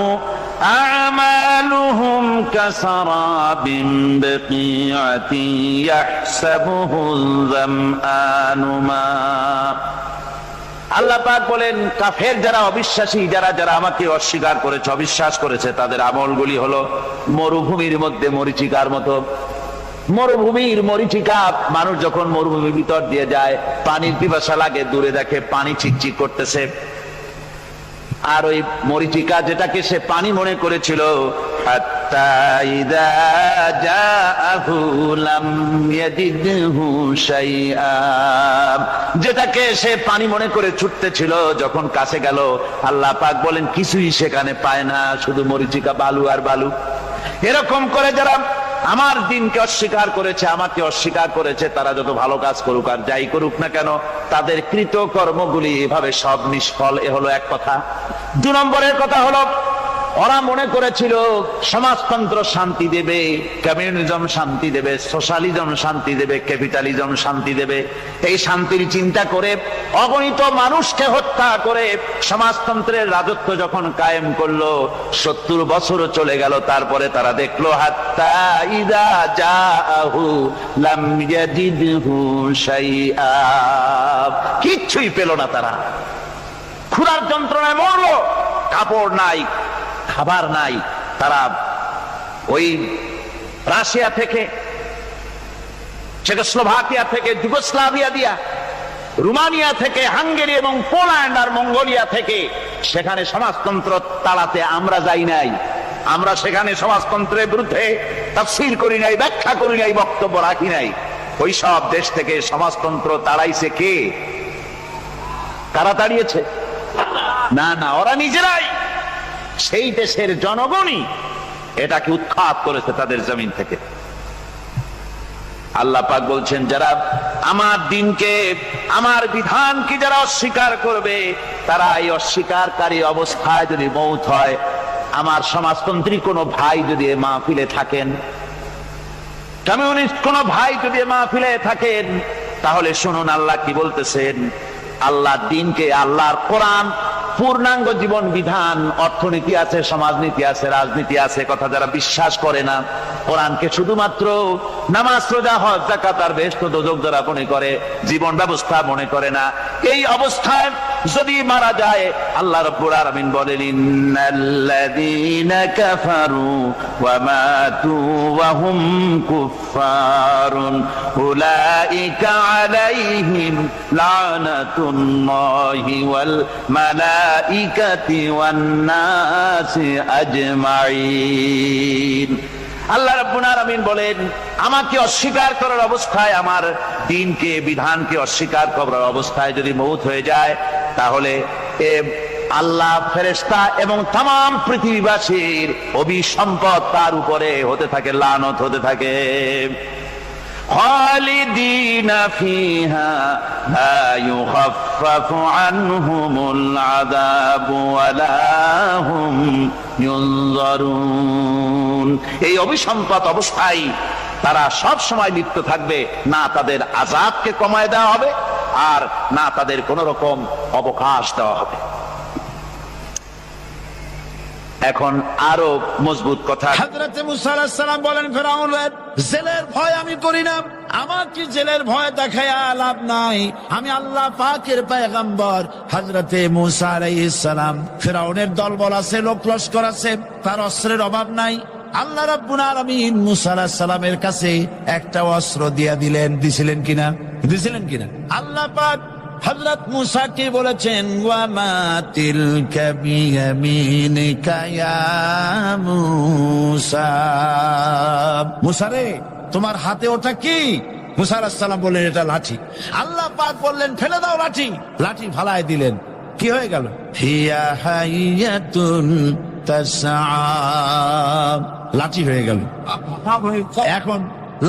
আ'মালুহুম কাসারাবিন বিকিআতিন ইয়াহসাবুহুল যামআনু মা। আল্লাহ পাক বলেন, কাফের যারা, অবিশ্বাসী যারা, যারা আমাকে অস্বীকার করেছে, অবিশ্বাস করেছে, তাদের আমলগুলি হলো মরুভূমির মধ্যে মরীচিকার মতো। মরুভূমির মরীচিকা, মানুষ যখন মরুভূমির ভিতর দিয়ে যায়, পানির পিপাসা লাগে, দূরে দেখে পানি চিকচিক করতেছে, আর ওই মরীচিকা যেটাকে সে পানি মনে করেছিল, হাত্তা ইযা জাআহু লাম ইয়াজিদহু শাইআ, যেটাকে সে পানি মনে করে ছুটতেছিল, যখন কাছে গেল, আল্লাহ পাক বলেন কিছুই সেখানে পায় না, শুধু মরীচিকা, বালু আর বালু। এরকম করে যারা আমার দিনকে অস্বীকার করেছে, আমাকে অস্বীকার করেছে, তারা যত ভালো কাজ করুক আর যাই করুক না কেন, তাদের কৃত কর্মগুলি এভাবে সব নিষ্ফল। এ হলো এক কথা। 2 নম্বরের কথা হলো, ওরা মনে করেছিল সমাজতন্ত্র শান্তি দেবে, কমিউনিজম শান্তি দেবে, সোশ্যালিজম শান্তি দেবে, ক্যাপিটালিজম শান্তি দেবে। এই শান্তির চিন্তা করে অগণিত মানুষকে হত্যা করে সমাজতন্ত্রের রাজত্ব যখন কায়েম করলো, 70 বছরও চলে গেল, তারপরে তারা দেখলো হাত্তা ইযা জাআহু লাম ইয়াজিদহু শাইআ, কিচ্ছুই পেল না। তারা ক্ষুধার যন্ত্রণায় মরলো, কাপড় নাই, খাবার নাই। তারা ওই রাশিয়া থেকে, চেকোস্লোভাকিয়া থেকে, যুগোস্লাভিয়া দিয়া, রোমানিয়া থেকে, হাঙ্গেরি এবং পোল্যান্ড আর মঙ্গোলিয়া থেকে, সেখানে সমাজতন্ত্র তাড়াতে আমরা যাই নাই। আমরা সেখানে সমাজতন্ত্রের বিরুদ্ধে তাফসীর করি নাই, ব্যাখ্যা করি নাই, বক্তব্য রাখি নাই। ওই সব দেশ থেকে সমাজতন্ত্র তাড়াইছে কে? কারা তাড়িয়েছে? না না, ওরা নিজেরাই, সেই দেশের জনগণই এটাকে উৎখাত করেছে তাদের জমিন থেকে। আল্লাহ পাক বলছেন, যারা আমার দিনকে, আমার বিধানকে যারা অস্বীকার করবে, তারা এই অস্বীকারী অবস্থায় যদি মৌত হয়, আমার সমাজতন্ত্রী কোনো ভাই যদি এ মাহফিলে থাকেন, কমিউনিস্ট কোনো ভাই যদি এ মাহফিলে থাকেন, তাহলে শুনুন আল্লাহ কি বলতেছেন। আল্লাহর দিনকে, আল্লাহর কোরআন, পূর্ণাঙ্গ জীবন বিধান, অর্থনীতি আছে, সমাজনীতি আছে, রাজনীতি আছে, কথা যারা বিশ্বাস করে না, কোরআনকে শুধুমাত্র নামাজ, রোজা, হজ, যাকাত আর বেহেশত দোজখ যারা মনে করে, জীবন ব্যবস্থা মনে করে না, এই অবস্থায় যদি মারা যায়, আল্লাহ রাব্বুল আলামিন বলেন, ইন্নাল্লাযীনা কাফারু ওয়া মাতু ওয়া হুম কুফফারুন উলাইকা আলাইহিম লানাতুল্লাহি ওয়াল মালাইকাতি ওয়ান নাসি আজমাইন। আল্লাহ রাব্বুল আলামিন বলেন, আমাকে অস্বীকার করার অবস্থায়, আমার দ্বীনকে, বিধানকে অস্বীকার করার অবস্থায় যদি মৌত হয়ে যায়, তাহলে আল্লাহ, ফেরেশতা এবং तमाम পৃথিবীবাসীর অভিসম্পদ তার উপরে হতে থাকে, লানত হতে থাকে। খালিদিনা ফিহা লা ইউখাফফাফু আনহুমুল আযাবু ওয়া লা হুম ইউনজারুন। এই অভিসম্পদ অবস্থায় তারা সব সময় লিপ্ত থাকবে, না তাদের আযাবকে কমায় দেওয়া হবে আর না তাদের কোন রকম অবকাশ দেওয়া হবে। এখন আরো মজবুত কথা, হযরত মুসা আলাইহিস সালাম বলেন, ফেরাউনের জেলের ভয় আমি করি না, আমার কি জেলের ভয় দেখায়া লাভ নাই, আমি আল্লাহ পাকের পয়গম্বর। হযরত মুসা আলাইহিস সালাম, ফেরাউনের দলবল আছে, লোক লস্কর আছে, তার অস্ত্রের অভাব নাই। আল্লাহ রাব্বুল আলামিন মুসা আলাইহিস সালামের কাছে একটা অস্ত্র দিয়া দিলেন, দিছিলেন কিনা আল্লাহ পাক হযরত মুসাকে বলেছেন, ওয়া মা তিলকা বিয়ামিনিকা ইয়া মুসা, মুসা রে তোমার হাতে ওটা কি? মুসা আলাইহিস সালাম বললেন, এটা লাঠি। আল্লাহ পাক বললেন, ফেলে দাও লাঠি। লাঠি ফালায় দিলেন, কি হয়ে গেল? হিয়া হাইয়াতুন তাসআ, লাঠি হয়ে গেল। এখন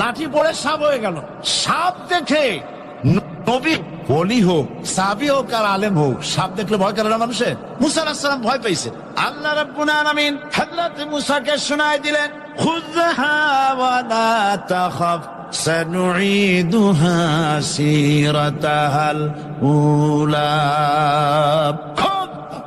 লাঠি পড়ে সাপ হয়ে গেল। সাপ দেখে নবী ওলি হোক, সাহাবী হোক আর আলেম হোক, সাপ দেখলে ভয় করে না মানুষের? মুসা আলাইহিস সালাম ভয় পাইছে। আল্লাহ রাব্বুল আলামিন হযরত মুসাকে শোনায় দিলেন, খুযহা ওয়া লা তাখাফ সানুঈদুহা সিরাতাহাল উলা,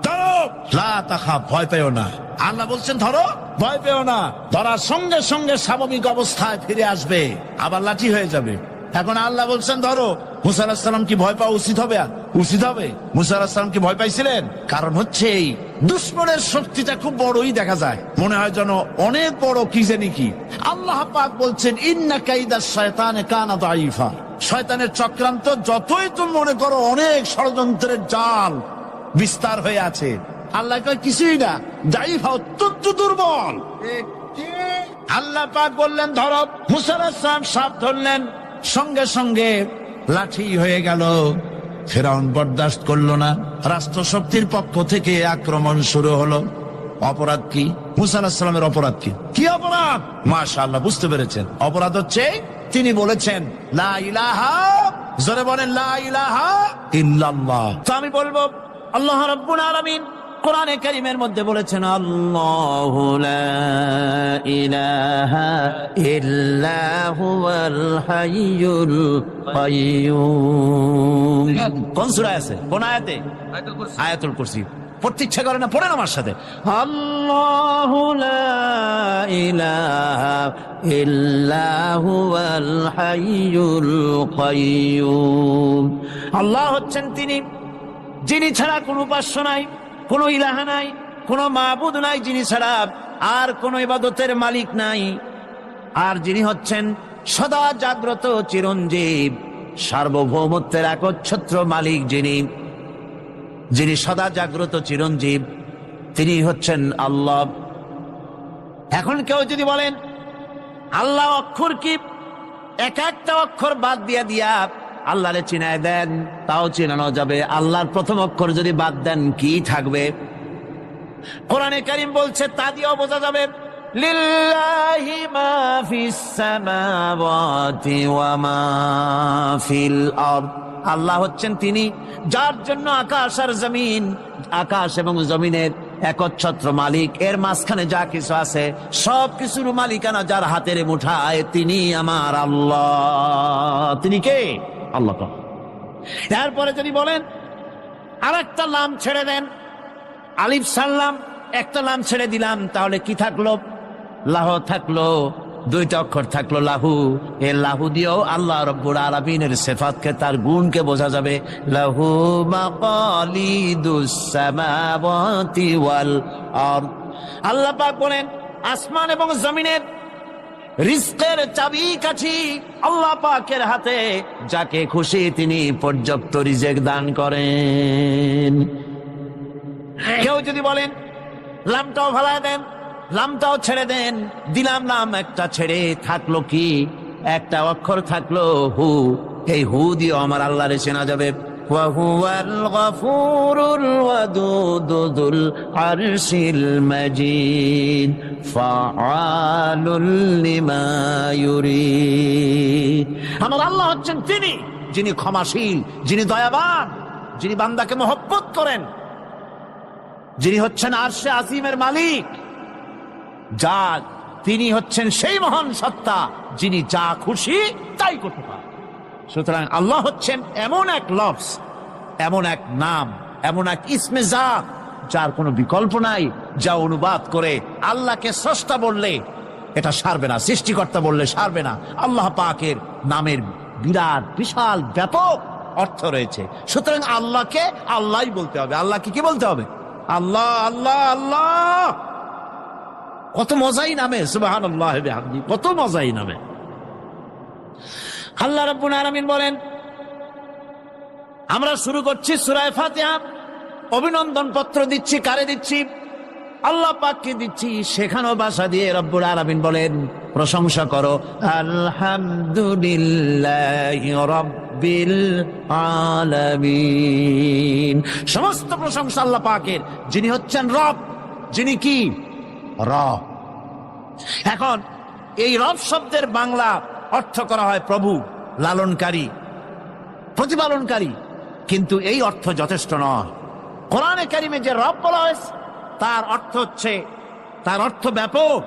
ধরো, লা তাখাফ, ভয় পেও না। আল্লাহ বলছেন ধরো, ভয় পেও না। ধরার সঙ্গে সঙ্গে স্বাভাবিক অবস্থায় ফিরে আসবে, আবার লাঠি হয়ে যাবে। এখন আল্লাহ বলছেন ধরো, মুসা আলাইহিস সালাম কি ভয় পাওয়া উচিত হবে? উচিত হবে। মুসা আলাইহিস সালাম কি ভয় পাইছিলেন? কারণ হচ্ছে এই দুশমনের শক্তিটা খুব বড়ই দেখা যায়, মনে হয় যেন অনেক বড়, কি জানি কি। আল্লাহ পাক বলছেন, ইন্না কাইদাশ শায়তানে কানা দাঈফা, শয়তানের চক্রান্ত যতই তুমি মনে করো অনেক ষড়যন্ত্রের জাল বিস্তার হয়ে আছে, আল্লাহ কয় কিছুই না, দাঈফা, অত্যন্ত দুর্বল। আল্লাহ পাক বললেন ধরো, মুসা আলাইহিস সালাম সাপ ধরলেন, সঙ্গে সঙ্গে লাঠি হয়ে গেল। ফেরাউন বরদাস্ত করলো না, রাষ্ট্রশক্তির পক্ষ থেকে আক্রমণ শুরু হলো। অপরাধ কি? মুসা আলাইহিস সালামের অপরাধ কি? কি অপরাধ? মাশাআল্লাহ, বুঝতে পেরেছেন। অপরাধ হচ্ছে তিনি বলেছেন লা ইলাহা, জোরে বলেন লা ইলাহা ইল্লাল্লাহ। তো আমি বলবো, আল্লাহ রাব্বুল আলামিন কোরআনে কারীমের মধ্যে বলেছেন, আল্লাহু লা ইলাহা ইল্লা হুয়াল হাইয়ুল কাইয়্যুম। কোন সূরা আছে? কোন আয়াতে? আয়াতুল কুরসি। পড়তে ইচ্ছা করে না? পড়েন আমার সাথে, আল্লাহু লা ইলাহা ইল্লা হুয়াল হাইয়ুল কাইয়্যুম। আল্লাহ হচ্ছেন তিনি, যিনি ছাড়া কোনো উপাস্য নাই, কোনো ইলাহা নাই, কোনো মাবুদ নাই যিনি ছাড়া, আর কোনো ইবাদতের মালিক নাই। আর যিনি হচ্ছেন সদা জাগ্রত চিরঞ্জীব, সার্বভৌমত্বের একচ্ছত্র মালিক, যিনি সদা জাগ্রত চিরঞ্জীব, তিনি হচ্ছেন আল্লাহ। এখন কেউ যদি বলেন আল্লাহ অক্ষর কি, এক একটা অক্ষর বাদ দিয়া আল্লাহরে চিনায় দেন, তাও চিনানো যাবে। আল্লাহর প্রথম অক্ষর যদি বাদ দেন, কি থাকবে? কোরআনে কারীম বলছে তা দিয়েও বোঝা যাবে, লিল্লাহি মা ফিস সামাওয়াতি ওয়া মা ফিল আরদ। আল্লাহ হচ্ছেন তিনি যার জন্য আকাশ আর জমিন, আকাশ এবং জমিনের একচ্ছত্র মালিক। এর মাঝখানে যা কিছু আছে সব কিছুর মালিকানা যার হাতের মুঠায়, তিনি আমার আল্লাহ। তিনি কে? আল্লাহ। এরপরে যদি বলেন আর একটা নাম ছেড়ে দেন, আলিফ সাল্লাম, একটা নাম ছেড়ে দিলাম, তাহলে কি থাকলো? লাহ থাকলো, দুইটা অক্ষর থাকলো লাহু। এ লাহু দিয়েও আল্লাহ রব্বুল আলামিনের সিফাতকে, তার গুণকে বোঝা যাবে। লাহু মাকালিদুস সামাওয়াতি ওয়াল আরদ। আল্লাহ পাক বলেন আসমান এবং জমিনের রিজকের চাবি কাঠি আল্লাহ পাকের হাতে, যাকে খুশি তিনি পর্যাপ্ত রিজেক দান করেন। কেউ যদি বলেন লামটাও ভালায় দেন, লামটাও ছেড়ে দেন, দিলাম নাম একটা ছেড়ে, থাকলো কি? একটা অক্ষর থাকলো হু। এই হু দিয়ে আমার আল্লাহরে চেনা যাবে। ওয়া হুয়াল গফুরুল ওয়াদুদুল আরশিল মাজিদ ফাআলুল লিমা ইউরিদ। আমার আল্লাহ হচ্ছেন তিনি, যিনি ক্ষমাশীল, যিনি দয়াবান, যিনি বান্দাকে মহব্বত করেন, যিনি হচ্ছেন আরশে আজিমের মালিক, যার তিনি হচ্ছেন সেই মহান সত্তা যিনি যা খুশি তাই করতে পারেন। সুতরাং আল্লাহ হচ্ছেন এমন এক লফজ, এমন এক নাম, এমন এক ইসমে জাত যার কোনো বিকল্প নাই, যা অনুবাদ করে আল্লাহকে স্রষ্টা বললে এটা সারবে না, সৃষ্টিকর্তা বললে সারবে না। আল্লাহ পাকের নামের বিরাট বিশাল ব্যাপক অর্থ রয়েছে। সুতরাং আল্লাহকে আল্লাহই বলতে হবে। আল্লাহকে কি বলতে হবে? আল্লাহ আল্লাহ আল্লাহ। কত মজাই নামে, সুবহানাল্লাহ বিহামদি, কত মজাই নামে। আল্লাহ রাব্বুল আলামিন বলেন, আমরা শুরু করছি সূরা ফাতিহা। অভিনন্দন পত্র দিচ্ছি, কারে দিচ্ছি? আল্লাহ পাককে দিচ্ছি। সেখানেও ভাষা দিয়ে রব্বুল আলামিন বলেন, প্রশংসা করো আলহামদুলিল্লাহি রাব্বিল আলামিন। সমস্ত প্রশংসা আল্লাহ পাকের, যিনি হচ্ছেন রব, যিনি কি রব। এখন এই রব শব্দের বাংলা অর্থ করা হয় প্রভু, লালনকারী, প্রতিপালনকারী, কিন্তু এই অর্থ যথেষ্ট নয়। কোরআনে কারিমে যে রব বলা হয়েছে তার অর্থ হচ্ছে, তার অর্থ ব্যাপক,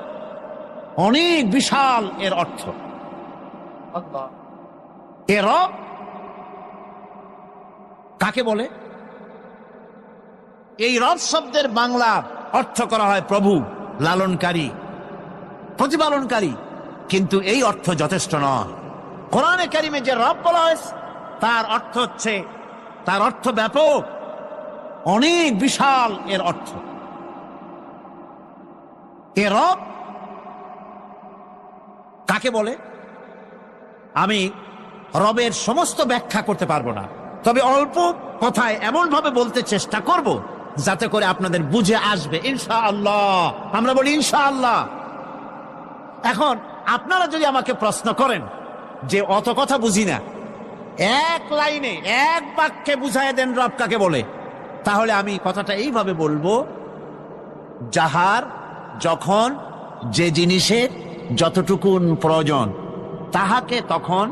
অনেক বিশাল এর অর্থ। এ রব কাকে বলে? এই রব শব্দের বাংলা অর্থ করা হয় প্রভু, লালনকারী, প্রতিপালনকারী, কিন্তু এই অর্থ যথেষ্ট নয়। কোরআনে কারিমে যে রব বলা হয়েছে তার অর্থ হচ্ছে, তার অর্থ ব্যাপক, অনেক বিশাল এর অর্থ। এ রব কাকে বলে? আমি রবের সমস্ত ব্যাখ্যা করতে পারবো না, তবে অল্প কথায় এমন ভাবে বলতে চেষ্টা করব যাতে করে আপনাদের বুঝে আসবে ইনশাআল্লাহ। আমরা বলি ইনশাআল্লাহ। এখন আপনারা যদি আমাকে প্রশ্ন করেন যে অত কথা বুঝি না, এক লাইনে এক বাক্যে বুঝায় দেন রব কাকে বলে, তাহলে আমি কথাটা এইভাবে বলবো, যাহার যখন যে জিনিসের যতটুকুন প্রয়োজন তাহাকে তখন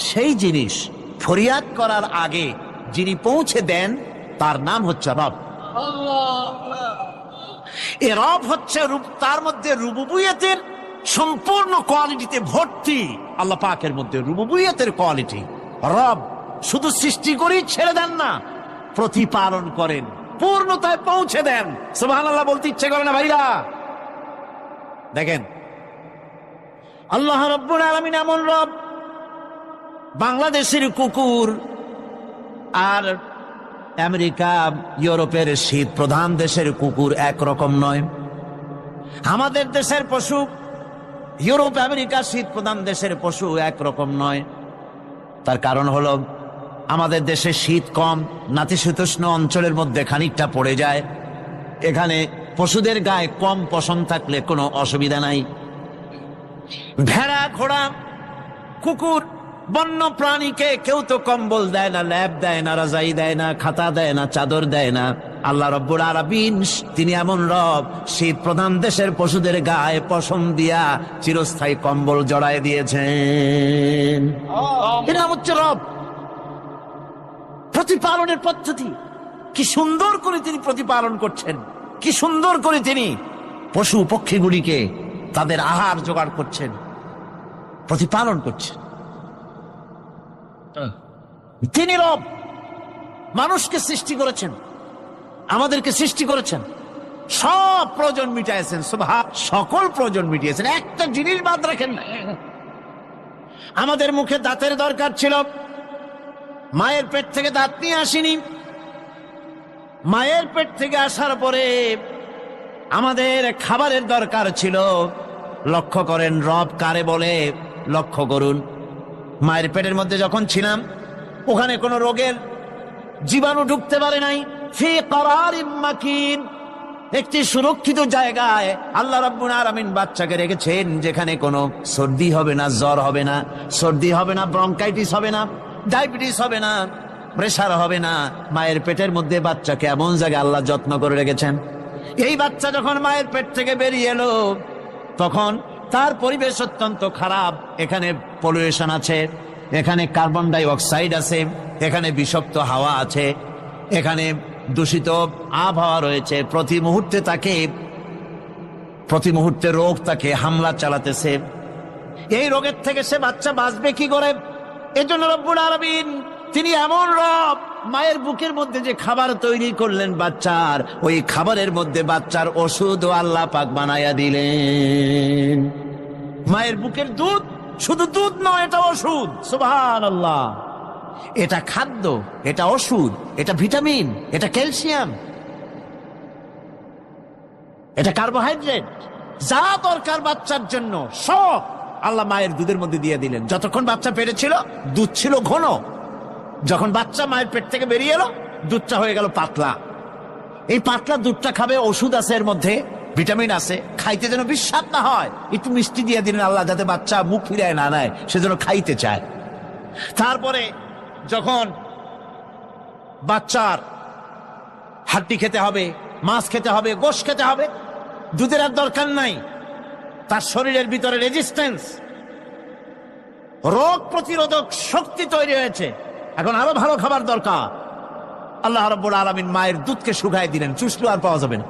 সেই জিনিস ফরিয়াদ করার আগে যিনি পৌঁছে দেন তার নাম হচ্ছে রব। এ রব হচ্ছে তার মধ্যে রুবুবিয়তের সম্পূর্ণ কোয়ালিটিতে ভর্তি। আল্লাহ পাকের মধ্যে রুবুবিয়তের কোয়ালিটি। রব শুধু সৃষ্টি করেই ছেড়ে দেন না, প্রতিপালন করেন, পূর্ণতায় পৌঁছে দেন। সুবহানাল্লাহ বলতে ইচ্ছে করে না ভাইরা? দেখেন আল্লাহ রাব্বুল আলামিন এমন রব, বাংলাদেশের কুকুর আর আমেরিকা ইউরোপের শীত প্রধান দেশের কুকুর একরকম নয়। আমাদের দেশের পশু ইউরোপ আমেরিকা শীত প্রধান দেশের পশু একরকম নয়। তার কারণ হলো আমাদের দেশে শীত কম, নাতিশীতোষ্ণ অঞ্চলের মধ্যে খানিকটা পড়ে যায়। এখানে পশুদের গায়ে কম পশম থাকলে কোনো অসুবিধা নাই। ভেড়া, ঘোড়া, কুকুর, বন্য প্রাণীকে কেউ তো কম্বল দেয় না, ল্যাপ দেয় না, রাজাই দেয় না, খাতা দেয় না, চাদর দেয় না। আল্লাহ রাব্বুল আলামিন তিনি এমন রব, শীত প্রধান দেশের পশুদের গায়ে পশম দিয়া চিরস্থায়ী কম্বল জড়ায় দিয়েছেন। এর নাম হচ্ছে রব। প্রতিপালনের পদ্ধতি কি সুন্দর করে তিনি প্রতিপালন করছেন, কি সুন্দর করে তিনি পশু পক্ষীগুলিকে তাদের আহার জোগাড় করছেন, প্রতিপালন করছেন। তিনি রব। মানুষকে সৃষ্টি করেছেন, আমাদেরকে সৃষ্টি করেছেন, সব প্রয়োজন মিটাইছেন, সকল প্রয়োজন মিটিয়েছেন, একটা জিনিস বাদ রাখেন না। আমাদের মুখে দাঁতের দরকার ছিল, মায়ের পেট থেকে দাঁত নিয়ে আসিনি। মায়ের পেট থেকে আসার পরে আমাদের খাবারের দরকার ছিল। লক্ষ্য করেন রব কারে বলে, লক্ষ্য করুন। মায়ের পেটের মধ্যে যখন ছিলাম ওখানে কোনো রোগের জীবাণু ঢুকতে পারে নাই। ফি করারিম মাকিন, একটি সুরক্ষিত জায়গায় আল্লাহ রাব্বুল আলামিন বাচ্চাকে রেখেছেন, যেখানে কোনো সর্দি হবে না, জ্বর হবে না, সর্দি হবে না, ব্রঙ্কাইটিস হবে না, ডায়াবেটিস হবে না, প্রেসার হবে না। মায়ের পেটের মধ্যে বাচ্চাকে এমন জায়গায় আল্লাহ যত্ন করে রেখেছেন। এই বাচ্চা যখন মায়ের পেট থেকে বেরিয়ে এলো তখন তার পরিবেশ অত্যন্ত খারাপ। এখানে পলিউশন আছে, এখানে কার্বন ডাই অক্সাইড আছে, এখানে বিষাক্ত হাওয়া আছে, এখানে দূষিত আবহাওয়া রয়েছে। প্রতি মুহূর্তে তাকে প্রতি মুহূর্তে রোগ তাকে হামলা চালাতেছে। এই রোগের থেকে সে বাচ্চা বাঁচবে কি করে? এজন্য রব্বুল আলামিন তিনি এমন রব, মায়ের বুকের মধ্যে যে খাবার তৈরি করলেন বাচ্চার, ওই খাবারের মধ্যে বাচ্চার ওষুধ আল্লাহ পাক বানায়া দিলেন। মায়ের বুকের দুধ শুধু দুধ নয়, এটা ওষুধ। সুবহানাল্লাহ। এটা খাদ্য, এটা ওষুধ, এটা ভিটামিন, এটা ক্যালসিয়াম, এটা কার্বোহাইড্রেট, যা দরকার বাচ্চার জন্য সব আল্লাহ মায়ের দুধের মধ্যে দিয়ে দিলেন। যতক্ষণ বাচ্চা পেটে ছিল দুধ ছিল ঘন, যখন বাচ্চা মায়ের পেট থেকে বেরিয়ে এলো দুধটা হয়ে গেল পাতলা। এই পাতলা দুধটা খাবে, ওষুধ আছে এর মধ্যে, ভিটামিন আছে, খাইতে যেন বিস্বাদ না হয় একটু মিষ্টি দিয়ে দিলেন আল্লাহ, যাতে বাচ্চা মুখ ফিরায় না নেয়, সেজন্য খাইতে চায়। তারপরে যখন বাচ্চার হাড্ডি খেতে হবে, মাছ খেতে হবে, গোশ খেতে হবে, দুধের আর দরকার নাই, তার শরীরের ভিতরে রেজিস্ট্যান্স, রোগ প্রতিরোধক শক্তি তৈরি হয়েছে, এখন আরো ভালো খাবার দরকার। আল্লাহ রাব্বুল আলামিন মায়ের দুধকে শুকায় দিলেন, চুষলো আর পাওয়া যাবে না,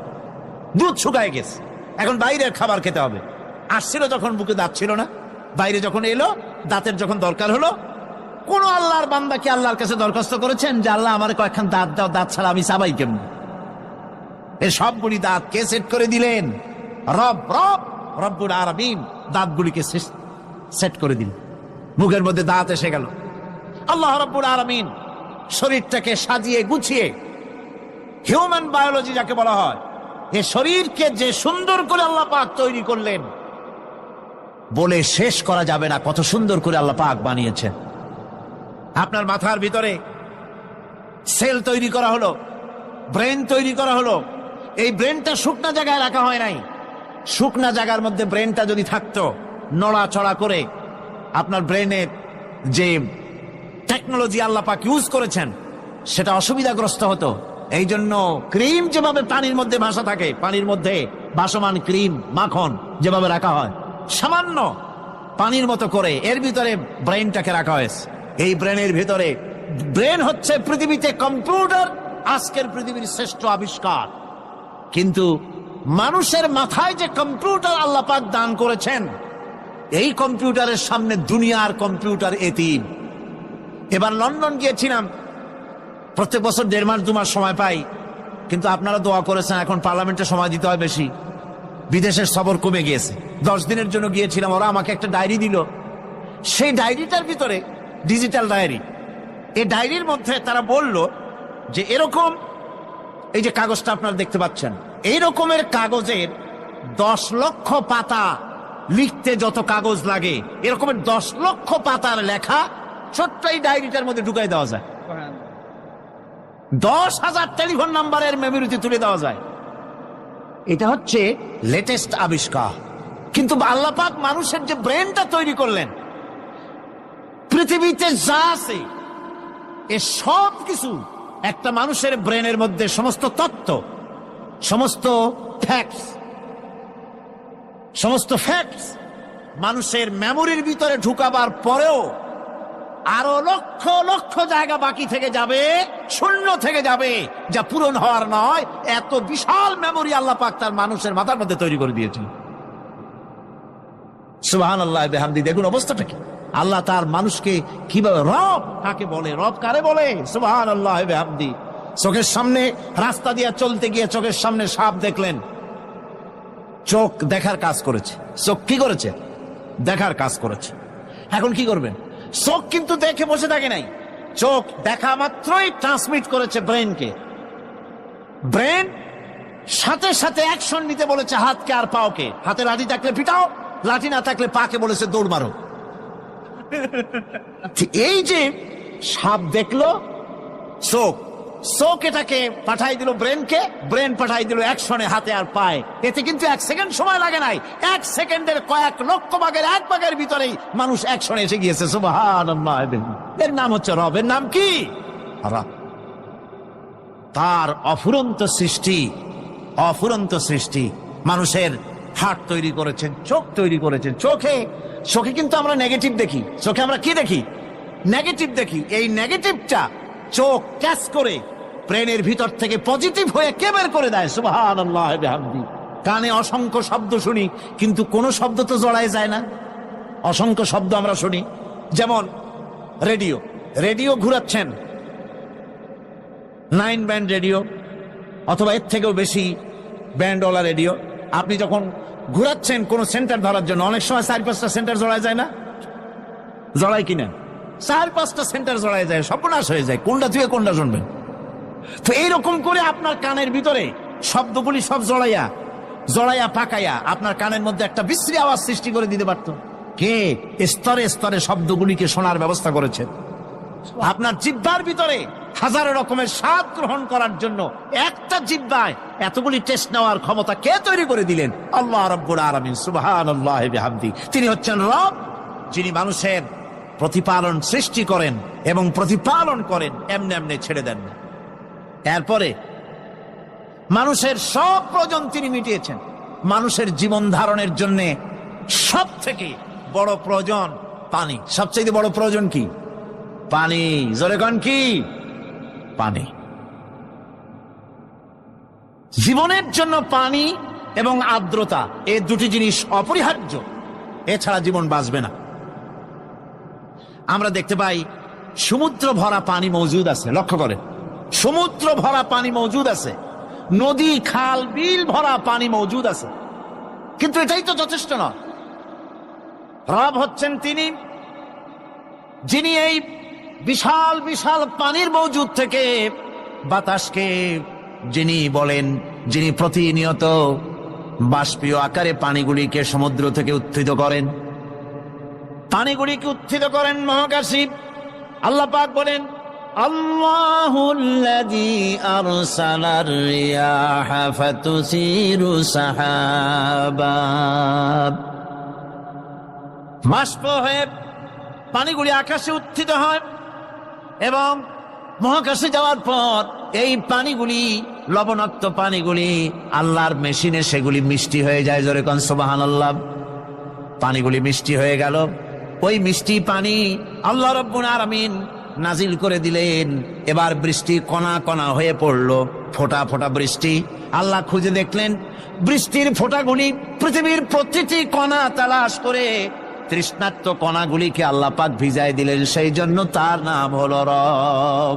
দুধ শুকায় গেছে, এখন বাইরের খাবার খেতে হবে। আসছিল যখন বুকে দাঁত ছিল না, বাইরে যখন এলো দাঁতের যখন দরকার হলো, কোন আল্লাহর বান্দা কি আল্লাহর কাছে দরখাস্ত করেছেন যে আল্লাহ আমার কয়েকখান দাঁত দাও, দাঁত ছাড়া আমি চাবাই কেমন? এর সবগুলি দাঁত কে সেট করে দিলেন? রব্বুল আলামিন দাঁতগুলিকে সেট করে দিলেন, মুখের মধ্যে দাঁত এসে গেল। আল্লাহ রব্বুল আলামিন শরীরটাকে সাজিয়ে গুছিয়ে, হিউম্যান বায়োলজি যাকে বলা হয়, এই শরীরকে যে সুন্দর করে আল্লাহ পাক তৈরি করলেন বলে শেষ করা যাবে না, কত সুন্দর করে আল্লাহ পাক বানিয়েছেন। আপনার মাথার ভিতরে সেল তৈরি করা হলো, ব্রেন তৈরি করা হলো। এই ব্রেনটা শুকনা জায়গায় রাখা হয় নাই। শুকনা জায়গার মধ্যে ব্রেনটা যদি থাকতো, নড়াচড়া করে আপনার ব্রেনের যে টেকনোলজি আল্লাহ পাক ইউজ করেছেন সেটা অসুবিধাগ্রস্ত হতো। এই জন্য ক্রিম যেভাবে পানির মধ্যে ভাসা থাকে, পানির মধ্যে ভাসমান ক্রিম মাখন যেভাবে রাখা হয়, সামান্য পানির মতো করে এর ভিতরে ব্রেনটাকে রাখা হয়েছে। এই ব্রেনের ভিতরে, ব্রেন হচ্ছে পৃথিবীতে কম্পিউটার, আজকের পৃথিবীর শ্রেষ্ঠ আবিষ্কার। কিন্তু মানুষের মাথায় যে কম্পিউটার আল্লাহ পাক দান করেছেন, এই কম্পিউটারের সামনে দুনিয়ার কম্পিউটার এতিম। এবার লন্ডন গিয়েছিলাম, প্রত্যেক বছর 1.5 মাস 2 মাস সময় পাই, কিন্তু আপনারা দোয়া করেছেন এখন পার্লামেন্টে সময় দিতে হয় বেশি, বিদেশের সফর কমে গিয়েছে। 10 দিনের জন্য গিয়েছিলাম, ওরা আমাকে একটা ডায়েরি দিল। সেই ডায়েরিটার ভিতরে ডিজিটাল ডায়েরি, এই ডায়েরির মধ্যে তারা বলল যে এরকম, এই যে কাগজটা আপনারা দেখতে পাচ্ছেন, এই রকমের কাগজের 10 লক্ষ পাতা লিখতে যত কাগজ লাগে, এরকমের 10 লক্ষ পাতার লেখা ছোট্ট এই ডায়েরিটার মধ্যে ঢুকাই দেওয়া যায়। 10,000 টেলিফোন নাম্বারের মেমোরিতে তুলে দেওয়া যায়। এটা হচ্ছে লেটেস্ট আবিষ্কার। কিন্তু আল্লাহ পাক মানুষের যে ব্রেনটা তৈরি করলেন, পৃথিবীতে যা আছে এ সব কিছু একটা মানুষের ব্রেনের মধ্যে, সমস্ত তথ্য, সমস্ত ফ্যাক্টস মানুষের মেমোরির ভিতরে ঢুকাবার পরেও আরো লক্ষ লক্ষ জায়গা বাকি থেকে যাবে, শূন্য থেকে যাবে, যা পূরণ হওয়ার নয়। এত বিশাল মেমোরি আল্লাহ পাক তার মানুষের মাথার মধ্যে তৈরি করে দিয়েছেন। সুবহানাল্লাহ বিহামদি। দেখুন অবস্থাটা কি, আল্লাহ তার মানুষকে কিভাবে, রব কাকে বলে, রব কারে বলে, সুবহানাল্লাহ বিহামদি। চোখের সামনে রাস্তা দিয়ে চলতে গিয়ে চোখের সামনে সাপ দেখলেন, চোখ দেখার কাজ করেছে। চোখ কি করেছে? দেখার কাজ করেছে। এখন কি করবেন? চোখ কিন্তু দেখে বসে থাকে নাই, চোখ দেখা মাত্রই ট্রান্সমিট করেছে ব্রেনকে। ব্রেন সাথে সাথে অ্যাকশন নিতে বলেছে হাতকে আর পাওকে। হাতে লাঠি থাকলে পিটাও, লাঠি না থাকলে পাকে বলেছে দৌড় মারো। এই যে সাপ দেখলো, চোখ এটাকে পাঠাই দিল ব্রেনকে, ব্রেন পাঠাই দিল অ্যাকশনে হাতে আর পায়ে। এতে কিন্তু 1 সেকেন্ড সময় লাগে নাই, 1 সেকেন্ডের কয়েক লক্ষ ভাগের 1 ভাগের ভিতরেই মানুষ অ্যাকশনে এসে গিয়েছে। সুবহানাল্লাহ। এর নাম হচ্ছে রব। এর নাম কি? রব। তার অফুরন্ত সৃষ্টি। মানুষের হার্ট তৈরি করেছেন, চোখ তৈরি করেছেন। চোখে কিন্তু আমরা নেগেটিভ দেখি, চোখে আমরা কি দেখি? নেগেটিভ দেখি। এই নেগেটিভটা চোখ ক্যাচ করে ব্রেনের ভিতর থেকে পজিটিভ হয়ে কে বের করে দেয়? সুবহানাল্লাহ বিহামদি। কানে অসংখ্য শব্দ শুনি, কিন্তু কোনো শব্দ তো জড়ায় যায় না। অসংখ্য শব্দ আমরা শুনি, যেমন রেডিও। রেডিও ঘুরাচ্ছেন, 9 ব্যান্ড রেডিও অথবা এর থেকেও বেশি ব্যান্ডওয়ালা রেডিও। আপনি যখন ঘুরাচ্ছেন কোনো সেন্টার ধরার জন্য, অনেক সময় 4-5টা সেন্টার জড়ায় যায় না? জড়ায় কিনা? 4-5টা সেন্টার জড়ায় যায়, সর্বনাশ হয়ে যায়, কোনটা থেকে কোনটা শুনবেন। তো এইরকম করে আপনার কানের ভিতরে শব্দগুলি সব জড়াইয়া পাকাইয়া আপনার কানের মধ্যে একটা বিশ্রী আওয়াজ সৃষ্টি করে দিতে পারত। কে স্তরে স্তরে শব্দগুলিকে শোনার ব্যবস্থা করেছেন? আপনার জিহ্বার ভিতরে হাজারো রকমের স্বাদ গ্রহণ করার জন্য একটা জিহ্বায় এতগুলি টেস্ট নেওয়ার ক্ষমতা কে তৈরি করে দিলেন? আল্লাহ রাব্বুল আলামিন সুবহানাল্লাহি বিহামদি। তিনি হচ্ছেন রব, যিনি মানুষের প্রতিপালন সৃষ্টি করেন এবং প্রতিপালন করেন, এমনি এমনি ছেড়ে দেন না। এরপরে মানুষের সব প্রয়োজন তিনি মিটিয়েছেন। মানুষের জীবন ধারণের জন্য সব থেকে বড় প্রয়োজন পানি। সবচেয়ে বড় প্রয়োজন কি? পানি। জোরে কোন কি? পানি। জীবনের জন্য পানি এবং আর্দ্রতা, এই দুটি জিনিস অপরিহার্য, এছাড়া জীবন বাঁচবে না। আমরা দেখতে পাই সমুদ্র ভরা পানি মজুদ আছে, লক্ষ্য করেন, সমুদ্র ভরা পানি মজুদ আছে, নদী খাল বিল ভরা পানি মজুদ আছে, কিন্তু এটাই তো যথেষ্ট নয়। রব হচ্ছেন তিনি যিনি এই বিশাল বিশাল পানির মজুদ থেকে বাতাসকে যিনি বলেন, যিনি প্রতিনিয়ত বাষ্পীয় আকারে পানিগুলিকে সমুদ্র থেকে উত্থিত করেন, পানিগুলিকে উত্থিত করেন মহাকাশী। আল্লাহ পাক বলেন, আল্লাহুল্লাযী আরসালার রিয়াহা ফাতুসিরু সাহাবা। বাষ্প হয়ে পানিগুলি আকাশে উত্থিত হয় এবং মহাকাশে যাওয়ার পর এই পানিগুলি, লবণাক্ত পানিগুলি আল্লাহর মেশিনে সেগুলি মিষ্টি হয়ে যায়। জোরে কোন সুবহানাল্লাহ। পানিগুলি মিষ্টি হয়ে গেল, ওই মিষ্টি পানি আল্লাহ রাব্বুল আলামিন নাজিল করে দিলেন। এবার বৃষ্টি কণা কণা হয়ে পড়লো, ফোঁটা ফোঁটা বৃষ্টি। আল্লাহ খুঁজে দেখলেন বৃষ্টির ফোঁটাগুলি পৃথিবীর প্রতিটি কণা তালাশ করে তৃষ্ণার্ত কণাগুলিকে আল্লাহ পাক ভিজায় দিলেন। সেই জন্য তার নাম হলো রব।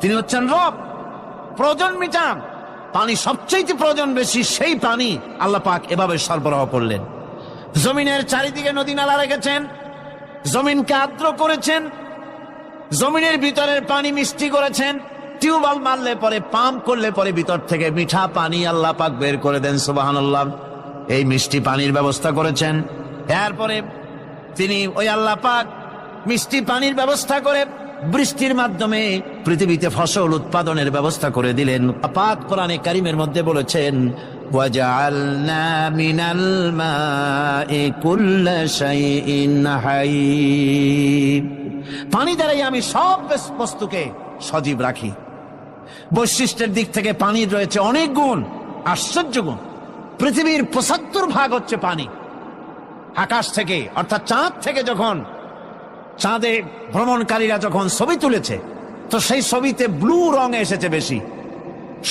তিনি হচ্ছেন রব, প্রয়োজন মিটান। পানি সবচেয়ে প্রয়োজন বেশি, সেই পানি আল্লাহ পাক এভাবে সরবরাহ করলেন। জমিনের চারিদিকে নদী নালা রেখেছেন, জমিনকে আর্দ্র করেছেন, জমিনের ভিতরের পানি মিষ্টি করেছেন। টিউবওয়েল মারলে পরে, পাম্প করলে পরে ভিতর থেকে মিঠা পানি আল্লাহ পাক বের করে দেন। সুবহানাল্লাহ। এই মিষ্টি পানির ব্যবস্থা করেছেন। এরপরে তিনি ওই আল্লাহ পাক মিষ্টি পানির ব্যবস্থা করে বৃষ্টির মাধ্যমে পৃথিবীতে ফসল উৎপাদনের ব্যবস্থা করে দিলেন। পাক কোরআনে কারীমের মধ্যে বলেছেন, ওয়াজআলনা মিনাল মাই কুল্লা শাইইন হাই। পানি দ্বারাই আমি সব বস্তুকে সজীব রাখি। বৈশিষ্ট্যের দিক থেকে পানির রয়েছে অনেক গুণ, আশ্চর্য গুণ। পৃথিবীর 75% হচ্ছে পানি। আকাশ থেকে অর্থাৎ চাঁদ থেকে যখন চাঁদে ভ্রমণকারীরা যখন ছবি তুলেছে, তো সেই ছবিতে ব্লু রং এসেছে বেশি,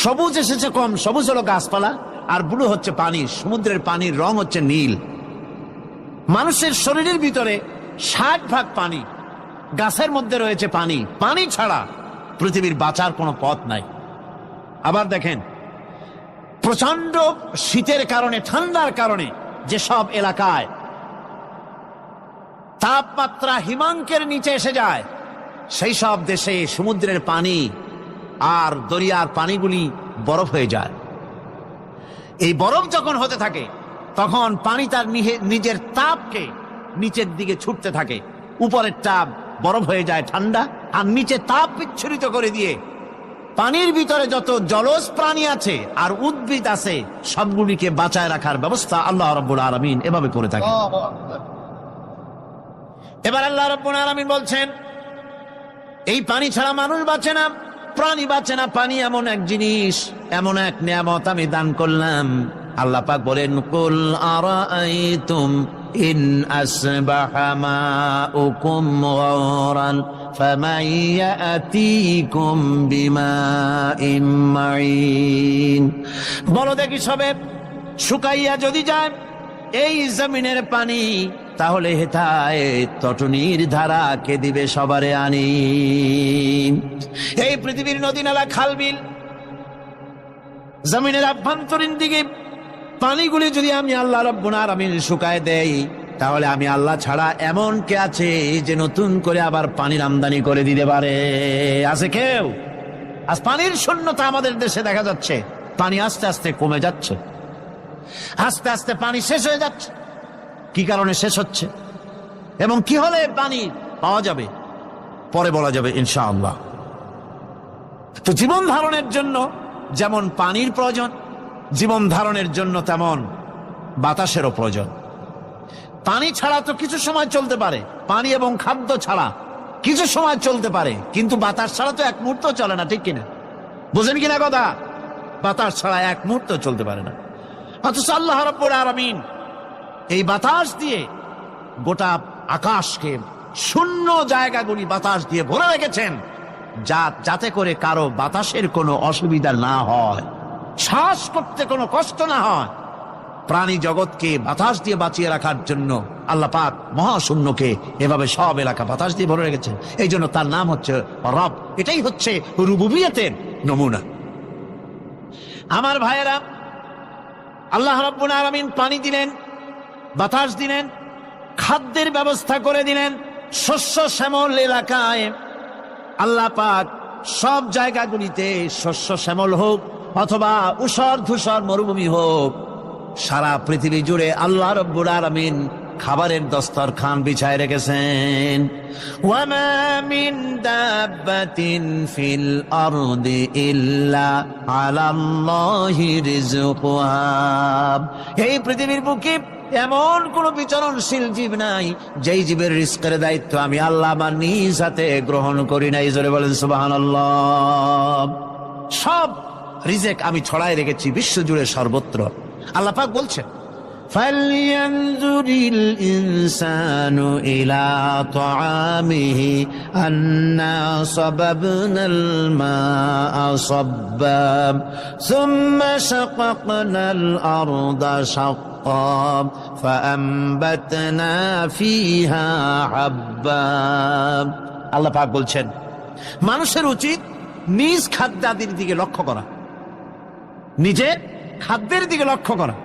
সবুজ এসেছে কম। সবুজ হলো গাছপালা, আর ব্লু হচ্ছে পানি। সমুদ্রের পানির রং হচ্ছে নীল। মানুষের শরীরের ভিতরে 60% পানি, গাছের মধ্যে রয়েছে পানি। পানি ছাড়া পৃথিবীর বাঁচার কোনো পথ নাই। আবার দেখেন, প্রচন্ড শীতের কারণে, ঠান্ডার কারণে যেসব এলাকায় তাপমাত্রা হিমাঙ্কের নিচে এসে যায়, সেই সব দেশে সমুদ্রের পানি আর দরিয়ার পানিগুলি বরফ হয়ে যায়। এই বরফ যখন হতে থাকে, তখন পানি তার নিজের তাপকে নিচের দিকে ছুটতে থাকে। উপরের তাপ বরফ হয়ে যায় ঠান্ডা, আর নিচে তাপ বিচ্ছুরিত করে দিয়ে পানির ভিতরে যত জলজ প্রাণী আছে আর উদ্ভিদ আছে, সবগুলিকে বাঁচায় রাখার ব্যবস্থা আল্লাহ রাব্বুল আলামিন এভাবে করে থাকে। এবার আল্লাহ রাব্বুল আলামিন বলছেন, এই পানি ছাড়া মানুষ বাঁচে না, প্রাণী বাঁচে না। পানি এমন এক জিনিস, এমন এক নিয়ামত আমি দান করলাম। আল্লাহ পাক বলেন, কুল আরাআইতুম ইন আসবাহা মাউকুম গাওরান ফামান ইয়াতিকুম বিমাইন মাইন। বলো দেখি সবে, শুকাইয়া যদি যায় এই জমিনের পানি, তাহলে হেথায় তটনির ধারা কে দিবে সবারে আনি। এই পৃথিবীর নদী নালা খাল বিল জমিনের আভ্যন্তরীণ দিকে পানিগুলি যদি আমি আল্লাহ রাব্বুল আলামিন শুকায় দেই, তাহলে আমি আল্লাহ ছাড়া এমন কে আছে যে নতুন করে আবার পানির আমদানি করে দিতে পারে? আছে কেউ? আজ পানির শূন্যতা আমাদের দেশে দেখা যাচ্ছে। পানি আস্তে আস্তে কমে যাচ্ছে, আস্তে আস্তে পানি শেষ হয়ে যাচ্ছে। কি কারণে শেষ হচ্ছে এবং কি হলে পানি পাওয়া যাবে পরে বলা যাবে ইনশাআল্লাহ। তো জীবন ধারণের জন্য যেমন পানির প্রয়োজন, জীবন ধারণের জন্য তেমন বাতাসেরও প্রয়োজন। পানি ছাড়া তো কিছু সময় চলতে পারে, পানি এবং খাদ্য ছাড়া কিছু সময় চলতে পারে, কিন্তু বাতাস ছাড়া তো এক মুহূর্ত চলে না, ঠিক কিনা? বুঝেন কিনা কথা? বাতাস ছাড়া এক মুহূর্ত চলতে পারে না। অথচ আল্লাহ রাব্বুল আলামিন এই বাতাস দিয়ে গোটা আকাশকে, শূন্য জায়গাগুলি বাতাস দিয়ে ভরে রেখেছেন, যাতে করে কারো বাতাসের কোনো অসুবিধা না হয়, শ্বাস করতে কোনো কষ্ট না হয়। প্রাণী জগৎকে বাতাস দিয়ে বাঁচিয়ে রাখার জন্য আল্লাহ পাক মহাশূন্যকে এভাবে সব এলাকা বাতাস দিয়ে ভরে রেখেছেন। এই জন্য তার নাম হচ্ছে রব। এটাই হচ্ছে রুবুবিয়তের নমুনা। আমার ভাইয়েরা, আল্লাহ রাব্বুল আলামিন পানি দিলেন, বাতাস দিলেন, খাদ্যের ব্যবস্থা করে দিলেন। শস্য শ্যামল এলাকায় আল্লাহ পাক সব জায়গাগুলিতে শস্য শ্যামল হোক অথবা উষর ধূসর মরুভূমি হোক, সারা পৃথিবী জুড়ে আল্লাহ রাব্বুল আলামিন খাবারের দস্তরখান বিছায় রেখেছেন। ওয়ামা মিন দাব্বাতিন ফিল আরদি ইল্লা আলাল্লাহি রিজকুহা। এই পৃথিবীর বুকে এমন কোন বিচরণশীল জীব নাই যেই জীবের রিজকের দায়িত্ব আমি আল্লাহ আমার নিজ হাতে গ্রহণ করি নাই। জোরে বলেন সুবহানাল্লাহ। সব রিজেক আমি ছড়াই রেখেছি বিশ্ব জুড়ে সর্বত্র। আল্লাহ পাক বলছেন, ফালইয়ানজুরিল ইনসানু ইলা তাআমিহি আন্না সাবাবনাল মাআ সাব্বা সুম্মা শাকাকনাল আরদা শাক্কা ফাআমবাতনা ফিহা হাব্বা। আল্লাহ পাক বলছেন, মানুষের উচিত নিজ খাদ্যাদির দিকে লক্ষ্য করা, নিজের খাদ্যের দিকে লক্ষ্য করা।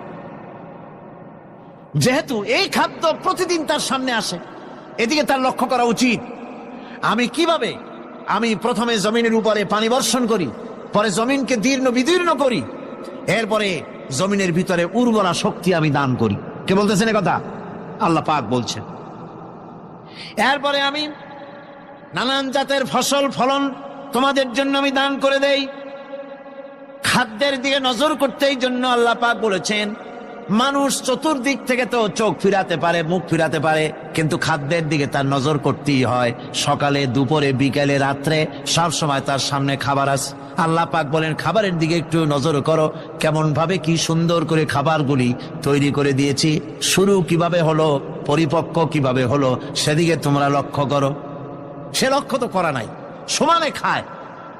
যেহেতু এই খাদ্য প্রতিদিন তার সামনে আসে, এদিকে তার লক্ষ্য করা উচিত। আমি কিভাবে প্রথমে জমিনের উপরে পানি বর্ষণ করি, পরে জমিনকে দীর্ণ বিদীর্ণ করি, এরপরে জমিনের ভিতরে উর্বরা শক্তি আমি দান করি। কে বলতেছেন এ কথা? আল্লাহ পাক বলছেন। এরপরে আমি নানান জাতের ফসল ফলন তোমাদের জন্য আমি দান করে দেই। খাদ্যের দিকে নজর করতে এই জন্য আল্লাহ পাক বলেছেন, মানুষ চতুর্দিক থেকে তো চোখ ফিরাতে পারে, মুখ ফিরাতে পারে, কিন্তু খাদ্যের দিকে তার নজর করতেই হয়। সকালে, দুপুরে, বিকেলে, রাত্রে সব সময় তার সামনে খাবার আছে। আল্লাহ পাক বলেন, খাবারের দিকে একটু নজর করো, কেমন ভাবে কি সুন্দর করে খাবারগুলি তৈরি করে দিয়েছি, শুরু কিভাবে হলো, পরিপক্ক কিভাবে হলো, সেদিকে তোমরা লক্ষ্য করো। সে লক্ষ্য তো করা নাই, সমানে খায়,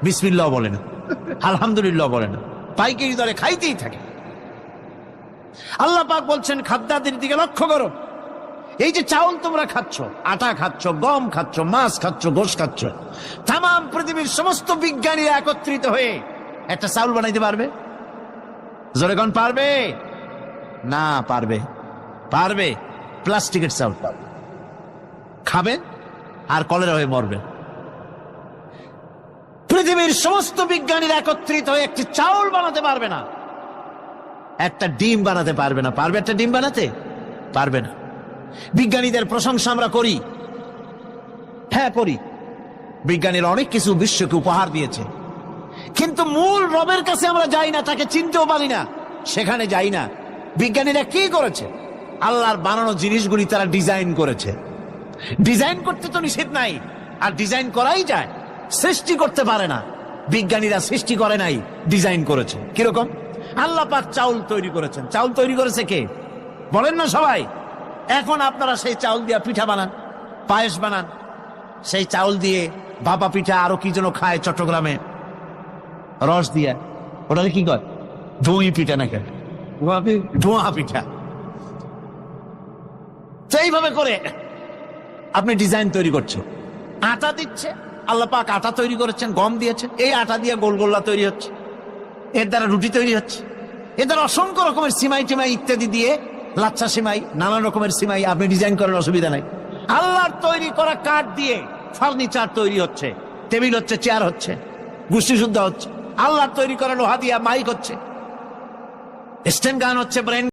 বিসমিল্লাহ বলে না, আলহামদুলিল্লাহ বলে না, পাইকারি দরে খাইতেই থাকে। আল্লাহ পাক বলছেন, খাদ্যাদির দিকে লক্ষ্য করো। এই যে চাউল তোমরা খাচ্ছ, আটা খাচ্ছ, গম খাচ্ছ, মাছ খাচ্ছ, গোশ খাচ্ছ, তাম পৃথিবীর সমস্ত বিজ্ঞানীরা একত্রিত হয়ে একটা চাউল বানাইতে পারবে? জোরে কোন পারবে? না পারবে। পারবে? প্লাস্টিকের চাউল পারবে, খাবে আর কলেরা হয়ে মরবে। পৃথিবীর সমস্ত বিজ্ঞানীরা একত্রিত হয়ে একটি চাউল বানাতে পারবে না, একটা ডিম বানাতে পারবে না। পারবে একটা ডিম বানাতে? পারবে না। বিজ্ঞানীদের প্রশংসা আমরা করি, হ্যাঁ করি, বিজ্ঞানীরা অনেক কিছু বিশ্বকে উপহার দিয়েছে, কিন্তু মূল রবের কাছে আমরা যাই না, তাকে চিনতেও পারি না, সেখানে যাই না। বিজ্ঞানীরা কি করেছে? আল্লাহর বানানো জিনিসগুলি তারা ডিজাইন করেছে। ডিজাইন করতে তো নিষেধ নাই, আর ডিজাইন করাই যায়, সৃষ্টি করতে পারে না। বিজ্ঞানীরা সৃষ্টি করে নাই, ডিজাইন করেছে। কিরকম? আল্লাহ পাক চাউল তৈরি করেছেন। চাউল তৈরি করেছে কে? বলেন না সবাই। এখন আপনারা সেই চাউল দিয়ে পিঠা বানান, পায়েস বানান, সেই চাউল দিয়ে ভাপা পিঠা, আরো কি যেন খায় চট্টগ্রামে রস দিয়ে, ওটা কি কয়? দই পিঠা না কেন? ধোঁয়া পিঠা। তো এইভাবে করে আপনি ডিজাইন তৈরি করছেন, আটা দিচ্ছে, আল্লাহ পাক আটা তৈরি করেছেন, গম দিয়েছেন, এই আটা দিয়ে গোলগোল্লা তৈরি হচ্ছে, এর দ্বারা রুটি তৈরি হচ্ছে, এর দ্বারা অসংখ্য রকমের সিমাই টিমাই ইত্যাদি দিয়ে, লাচ্ছা সিমাই, নানান রকমের সিমাই আপনি ডিজাইন করেন, অসুবিধা নাই। আল্লাহর তৈরি করা কাঠ দিয়ে ফার্নিচার তৈরি হচ্ছে, টেবিল হচ্ছে, চেয়ার হচ্ছে, গোষ্ঠী শুদ্ধ হচ্ছে। আল্লাহর তৈরি করা লোহা দিয়া মাইক হচ্ছে, স্টেন গান হচ্ছে, ব্রেন